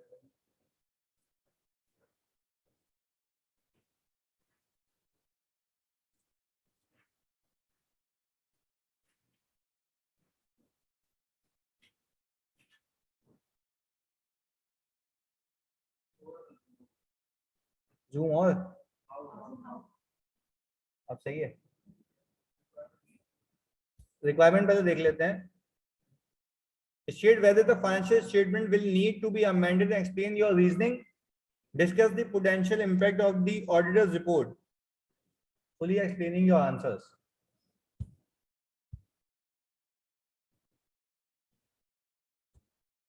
जूम और अब सही है। रिक्वायरमेंट पहले देख लेते हैं। State whether the financial statement will need to be amended and explain your reasoning. Discuss the potential impact of the auditor's report, fully explaining your answers.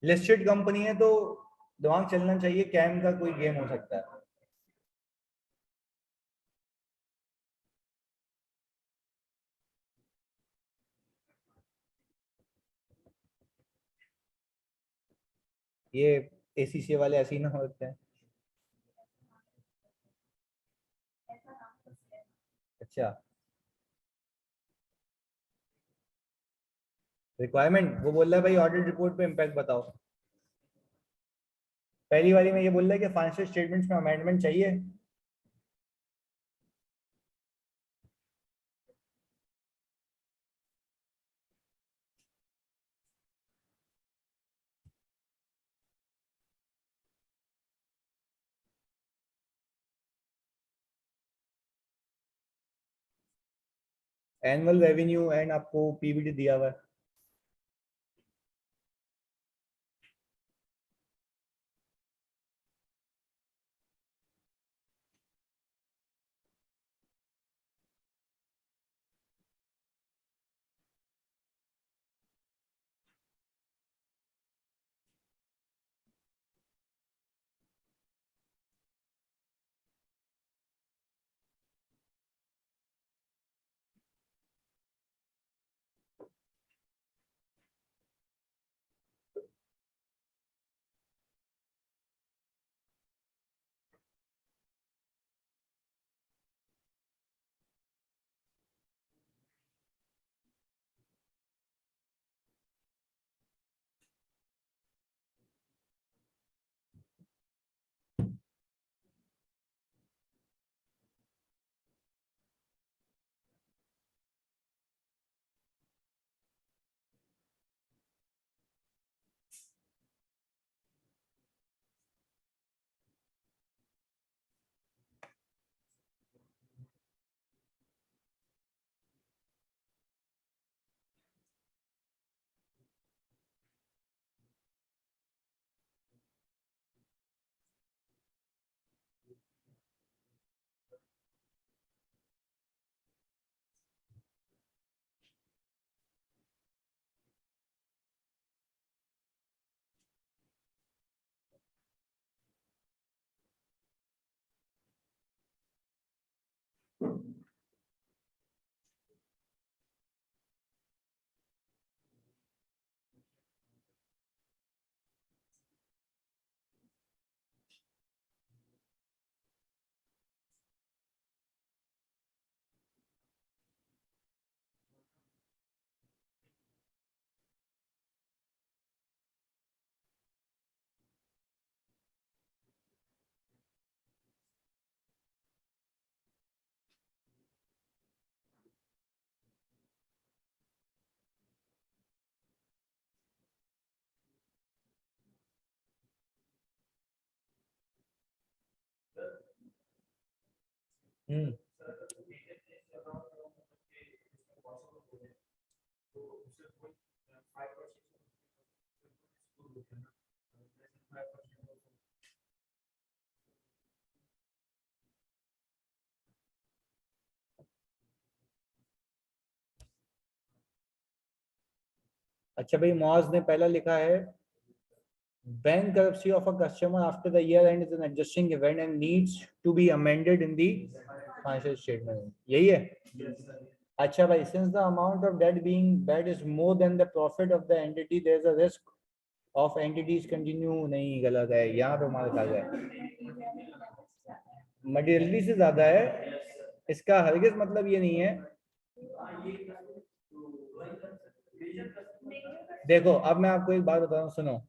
Listed company है तो दिमाग चलना चाहिए, कैम का कोई गेम हो सकता है। ये ACC वाले ऐसे ही ना होते हैं। अच्छा, रिक्वायरमेंट वो बोल रहा है भाई ऑडिट रिपोर्ट पे इम्पैक्ट बताओ। पहली बारी में ये बोल रहा है कि फाइनेंशियल स्टेटमेंट्स में अमेंडमेंट चाहिए। एनुअल रेवेन्यू एंड आपको पीबीटी दिया हुआ है। हम्म। अच्छा भाई मॉज ने पहला लिखा है bankruptcy of a customer after the year end is an adjusting event and needs to be amended in the financial statement, यही है। अच्छा भाई since the amount of debt being bad is more than the profit of the entity there is a risk of entities continue, नहीं गलत है यहाँ पे हमारे पास है मटेरियलिटी से ज्यादा है इसका हरगिज मतलब ये नहीं है। देखो अब मैं आपको एक बात बता रहा हूँ सुनो,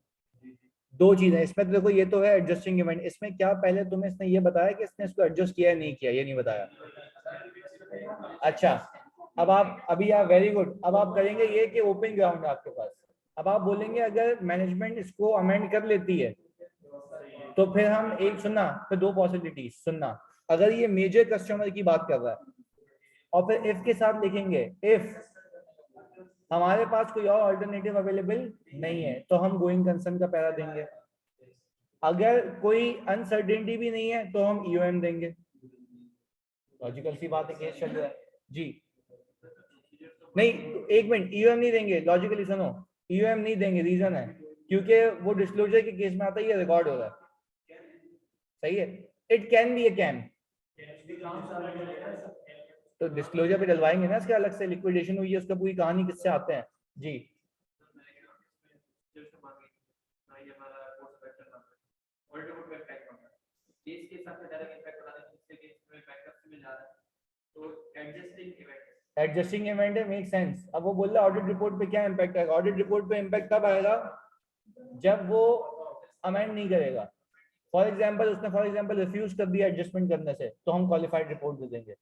दो चीजें इसमें तो देखो ये तो है एडजस्टिंग इवेंट, इसमें क्या पहले तुम्हें इसने ये बताया कि इसने इसको एडजस्ट किया है नहीं किया, ये नहीं बताया। अच्छा अब आप अभी आप वेरी गुड, अब आप करेंगे ये कि ओपन ग्राउंड है आपके पास। अब आप बोलेंगे अगर मैनेजमेंट इसको अमेंड कर लेती है तो फिर हम एक सुनना फिर दो पॉसिबिलिटीज सुनना, अगर ये मेजर कस्टमर की बात कर रहा है और फिर इफ के साथ लिखेंगे इफ हमारे पास कोई और अल्टरनेटिव अवेलेबल नहीं है तो हम गोइंग कंसर्न का पैरा देंगे, अगर कोई अनसर्टेनिटी भी नहीं है तो हम ईओएम देंगे। लॉजिकल सी बात है, केस चल रहा है जी। नहीं एक मिनट, ईओएम नहीं देंगे, लॉजिकली सुनो, ईओएम नहीं देंगे, रीजन है क्योंकि वो डिस्क्लोजर के केस में आता है, ये रिकॉर्ड हो रहा है। सही है, it can be A can, तो डिस्क्लोजर पे डलवाएंगे ना इसके अलग से, लिक्विडेशन हुई है उसका पूरी कहानी किससे आते हैं जी। केस के साथ डायरेक्ट इम्पैक्ट बता दें, जिससे केस में बैंकरप्सी में जा रहा है तो एडजस्टिंग इवेंट एडजस्टिंग इवेंट है, मेक सेंस। अब वो बोल रहा है ऑडिट रिपोर्ट पे क्या इम्पैक्ट आएगा, ऑडिट रिपोर्ट पे इम्पैक्ट तब आएगा जब वो अमेंड नहीं करेगा। फॉर एग्जाम्पल उसने फॉर एग्जाम्पल रिफ्यूज कर दिया एडजस्टमेंट करने से, तो हम क्वालिफाइड रिपोर्ट दे देंगे,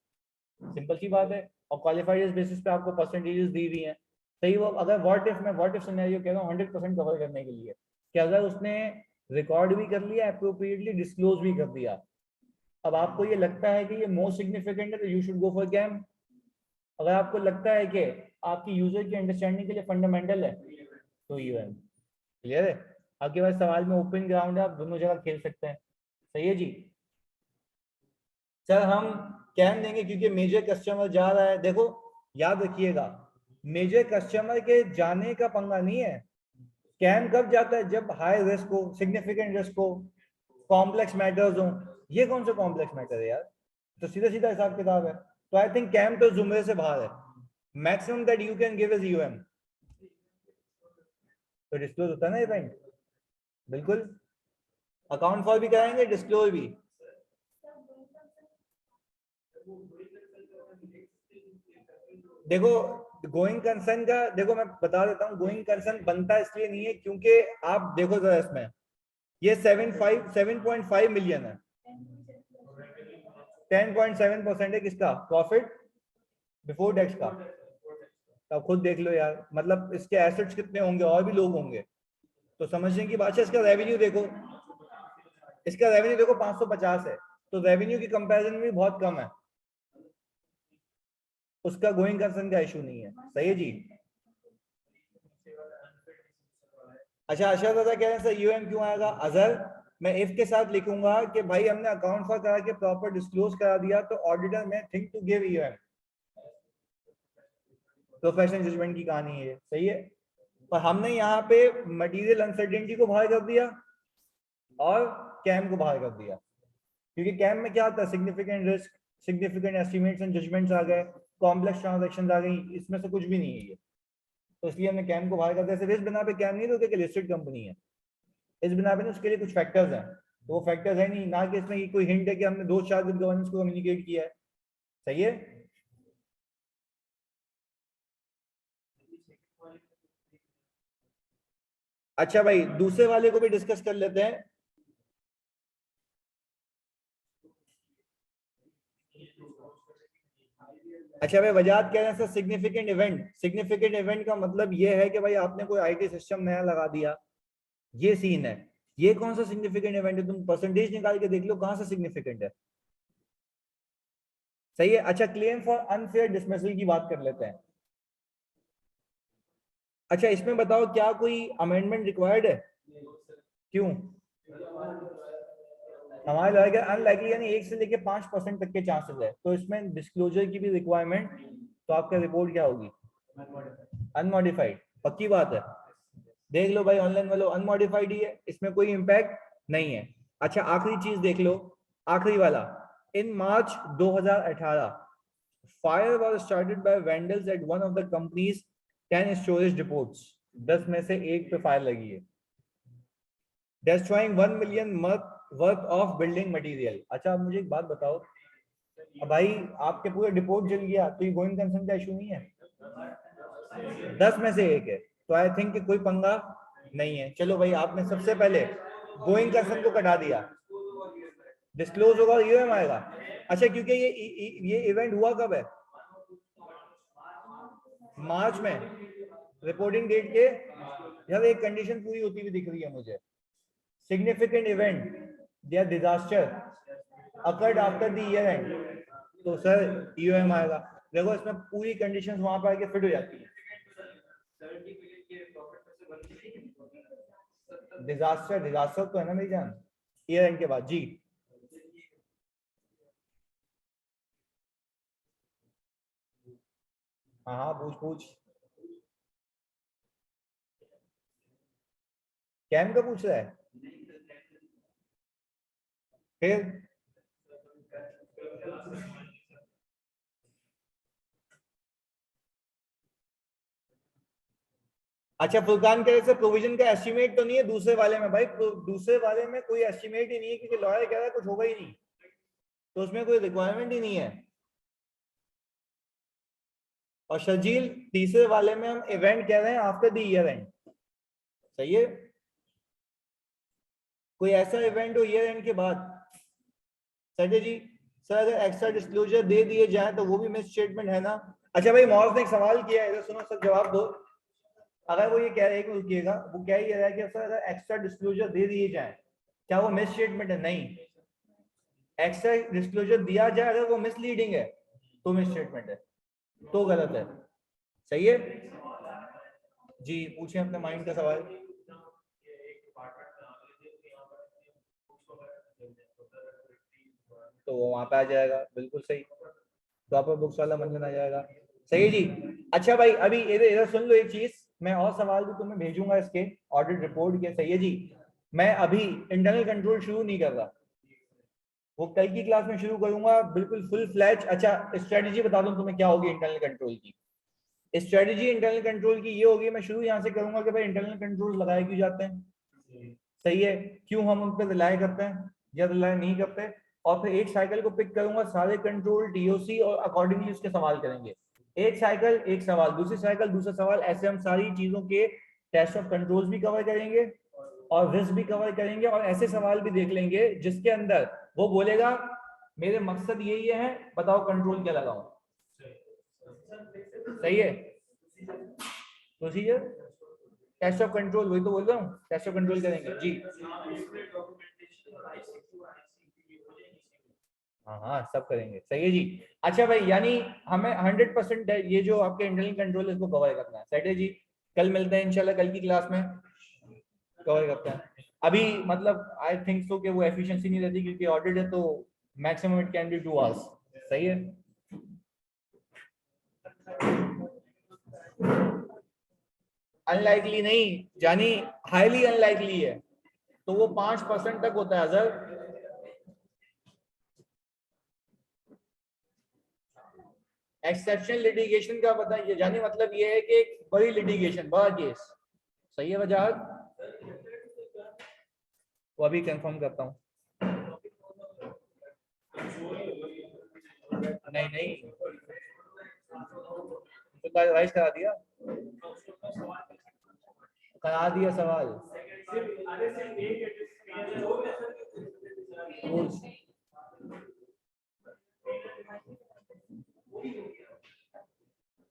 सिंपल सी बात है। और क्वालिफाइड बेसिस पे आपको परसेंटेजेस दी हुई हैं, सही। वो अगर व्हाट इफ सिनेरियो कह रहा हूँ 100% कवर करने के लिए, कि अगर उसने रिकॉर्ड भी कर लिया, अप्रोप्रिएटली डिस्क्लोज भी कर दिया, अब आपको ये लगता है कि ये मोस्ट सिग्निफिकेंट है, तो you should go for KAM. अगर आपको लगता है कि आपकी यूजर की अंडरस्टैंडिंग के लिए फंडामेंटल है, तो यूएम। क्लियर है? आपके पास सवाल में ओपन ग्राउंड है, आप दोनों जगह खेल सकते हैं। सही है जी। सर हम कैम देंगे क्योंकि मेजर कस्टमर जा रहा है। देखो याद रखिएगा, मेजर कस्टमर के जाने का पंगा नहीं है। कैम कब जाता है? जब हाई रिस्क हो, सिग्निफिकेंट रिस्क हो, कॉम्प्लेक्स मैटर्स हो। ये कौन सा कॉम्प्लेक्स मैटर है यार? तो सीधा सीधा हिसाब किताब है। तो आई थिंक कैम तो जुमरे से बाहर है। Maximum that you can give is UM. तो डिस्क्लोज होता है ना इवेंट, बिल्कुल। अकाउंट फॉर भी कराएंगे, डिस्क्लोज भी। देखो गोइंग कंसर्न का, देखो मैं बता देता हूँ, गोइंग कंसर्न बनता इसलिए नहीं है क्योंकि आप देखो जरा इसमें, ये 7.5 मिलियन है। 10.7% है किसका प्रॉफिट बिफोर टैक्स का? तो आप खुद देख लो यार, मतलब इसके एसेट्स कितने होंगे, और भी लोग होंगे। तो समझने की बात है। इसका रेवेन्यू देखो, इसका रेवेन्यू देखो 550 है, तो रेवेन्यू की कंपैरिजन में भी बहुत कम है। उसका गोइंग कंसर्न का इशू नहीं है। सही है जी। अच्छा अच्छा दादा कह रहे हैं सर यूएम क्यों आएगा? अजहर, मैं इफ के साथ लिखूंगा कि भाई हमने अकाउंट फॉर करा के प्रॉपर डिस्क्लोज करा दिया, तो ऑडिटर में थिंक टू गिव यूएम। प्रोफेशनल जजमेंट की कहानी है, सही है। पर हमने यहाँ पे मटेरियल अनसर्टेनिटी को बाहर कर दिया और कैम को बाहर कर दिया, क्योंकि कैम में क्या आता है? Significant risk, significant estimates and judgements आ गए, कॉम्प्लेक्स ट्रांजैक्शंस आ गई, इसमें से कुछ भी नहीं है ये। तो इसलिए हमने कैम को बाहर कर दिया। सिर्फ इस बिना पे कैम नहीं रोके कि लिस्टेड कंपनी है, इस बिना पे उसके लिए कुछ फैक्टर्स हैं। तो वो फैक्टर्स है नहीं, ना कि इसमें कोई हिंट है कि हमने 2-4 गुड गवर्नेंस को कम्युनिकेट किया है। सही है। अच्छा भाई दूसरे वाले को भी डिस्कस कर लेते हैं। अच्छा भाई वजाद कह रहे हैं sir significant event, significant event का मतलब ये है कि भाई आपने कोई आईटी सिस्टम नया लगा दिया, ये सीन है। ये कौन सा सिग्निफिकेंट इवेंट है? तुम परसेंटेज निकाल के देख लो कहां से सिग्निफिकेंट है। सही है। अच्छा क्लेम फॉर अनफेयर डिसमिसल की बात कर लेते हैं। अच्छा इसमें बताओ क्या कोई अमेंडमेंट रिक्वायर्ड है? क्यों? हमारे लगा अनलाइकली यानी 1 से लेके 5% तक के चांसेस है, तो इसमें डिस्क्लोजर की भी रिक्वायरमेंट, तो आपका रिपोर्ट क्या होगी? अनमॉडिफाइड। पक्की बात है? देख लो भाई ऑनलाइन वालों, अनमॉडिफाइड ही है, इसमें कोई इंपैक्ट नहीं है। अच्छा आखिरी चीज देख लो, आखिरी वाला। In March 2018 fire was started by vandals at one of the companies 10 storage depots. 10 में से एक पे फायर लगी है, destroying 1 million worth of building material। अच्छा अब मुझे एक बात बताओ, अब भाई आपके पूरे डिपोट जल गया, तो ये गोइंग कंसर्न का इशू नहीं है? 10 में से एक है, तो आई थिंक कोई पंगा नहीं है। चलो भाई आपने सबसे पहले गोइंग कंसर्न को कटा दिया, डिस्क्लोज होगा और यूएम आएगा। अच्छा क्योंकि ये इवेंट हुआ कब है? मार्च में, रिपोर्टिंग डेट के। यार एक कंडीशन पूरी होती हुई दिख रही है मुझे। सिग्निफिकेंट इवेंट या disaster occurred after the year and, तो सर यूएम आएगा। देखो इसमें पूरी कंडीशंस वहां पर आके फिट हो जाती है। डिजास्टर डिजास्टर तो है ना मेरी जान, ईयर एंड के बाद जी। हाँ हाँ पूछ पूछ। कैम का पूछ रहा है फिर? अच्छा फुरकान कह रहे से प्रोविजन का एस्टिमेट तो नहीं है दूसरे वाले में भाई, दूसरे वाले में कोई एस्टिमेट ही नहीं है, क्योंकि लॉयर कह रहा है कुछ होगा ही नहीं, तो उसमें कोई रिक्वायरमेंट ही नहीं है। और शर्जील तीसरे वाले में हम इवेंट कह रहे हैं आफ्टर द ईयर एंड, सही है। कोई ऐसा इवेंट हो ईयर एंड के बाद। सटे जी सर अगर एक्स्ट्रा डिस्क्लोजर दे दिए जाए तो वो भी मिस स्टेटमेंट है ना। अच्छा भाई मॉर्स ने एक सवाल किया है, इधर सुनो सर जवाब दो। अगर वो ये कह रहे हैं कि रुकिएगा, वो क्या ही रहा है कि सर अगर एक्स्ट्रा डिस्क्लोजर दे दिए जाए क्या वो मिस स्टेटमेंट है? नहीं, एक्स्ट्रा डिस्क्लोजर दिया जाए अगर वो मिसलीडिंग है तो मिस स्टेटमेंट है, तो गलत है, सही है जी। पूछे अपने माइंड का सवाल। तो वो वहां पे आ जाएगा, बिल्कुल सही, प्रॉपर बुक्स वाला मंजन आ जाएगा, सही है जी। अच्छा भाई अभी इधर इधर सुन लो एक चीज, मैं और सवाल भी तुम्हें भेजूंगा इसके ऑडिट रिपोर्ट के, सही है जी। मैं अभी इंटरनल कंट्रोल शुरू नहीं कर रहा, वो कल की क्लास में शुरू करूंगा बिल्कुल फुल फ्लैच। अच्छा स्ट्रेटेजी बता दूं तुम्हें क्या होगी इंटरनल कंट्रोल की। स्ट्रेटेजी इंटरनल कंट्रोल की ये होगी, मैं शुरू यहाँ से करूंगा कि भाई इंटरनल कंट्रोल लगाए क्यों जाते हैं, सही है, क्यों हम उन पर रिलाय करते हैं या रिलाय नहीं करते, और फिर एक साइकिल को पिक करूंगा, सारे कंट्रोल टीओसी और अकॉर्डिंगली उसके सवाल करेंगे। एक साइकिल एक सवाल, दूसरी साइकिल दूसरा सवाल, ऐसे हम सारी चीजों के टेस्ट ऑफ कंट्रोल्स भी कवर करेंगे और रिस्क भी कवर करेंगे, और ऐसे सवाल भी देख लेंगे जिसके अंदर वो बोलेगा मेरे मकसद यही है, बताओ कंट्रोल क्या लगाऊं, सही है। प्रोसीजर टेस्ट ऑफ कंट्रोल, वही तो बोल रहा हूँ, टेस्ट ऑफ कंट्रोल करेंगे जी। हाँ हाँ सब करेंगे, सही है जी। अच्छा भाई यानी हमें 100% है ये जो आपके इंटरनल कंट्रोल है इसको कवर करना है, सेट है जी। कल मिलते हैं इंशाल्लाह, कल की क्लास में कवर करते हैं। अभी मतलब आई थिंक सो कि वो एफिशिएंसी नहीं रहती क्योंकि ऑडिट है तो maximum it can be 2 hours, सही है। अनलाइकली नहीं जानी, हाईली अनलाइकली है, तो वो 5% तक होता है अजर। एक्सेप्शनल लिटिगेशन का पता ये जानी मतलब ये है कि एक बड़ी लिटिगेशन, बड़ा केस, सही है वजाहत, वो अभी कंफर्म करता हूँ। नहीं नहीं तो रिवाइज करा दिया सवाल।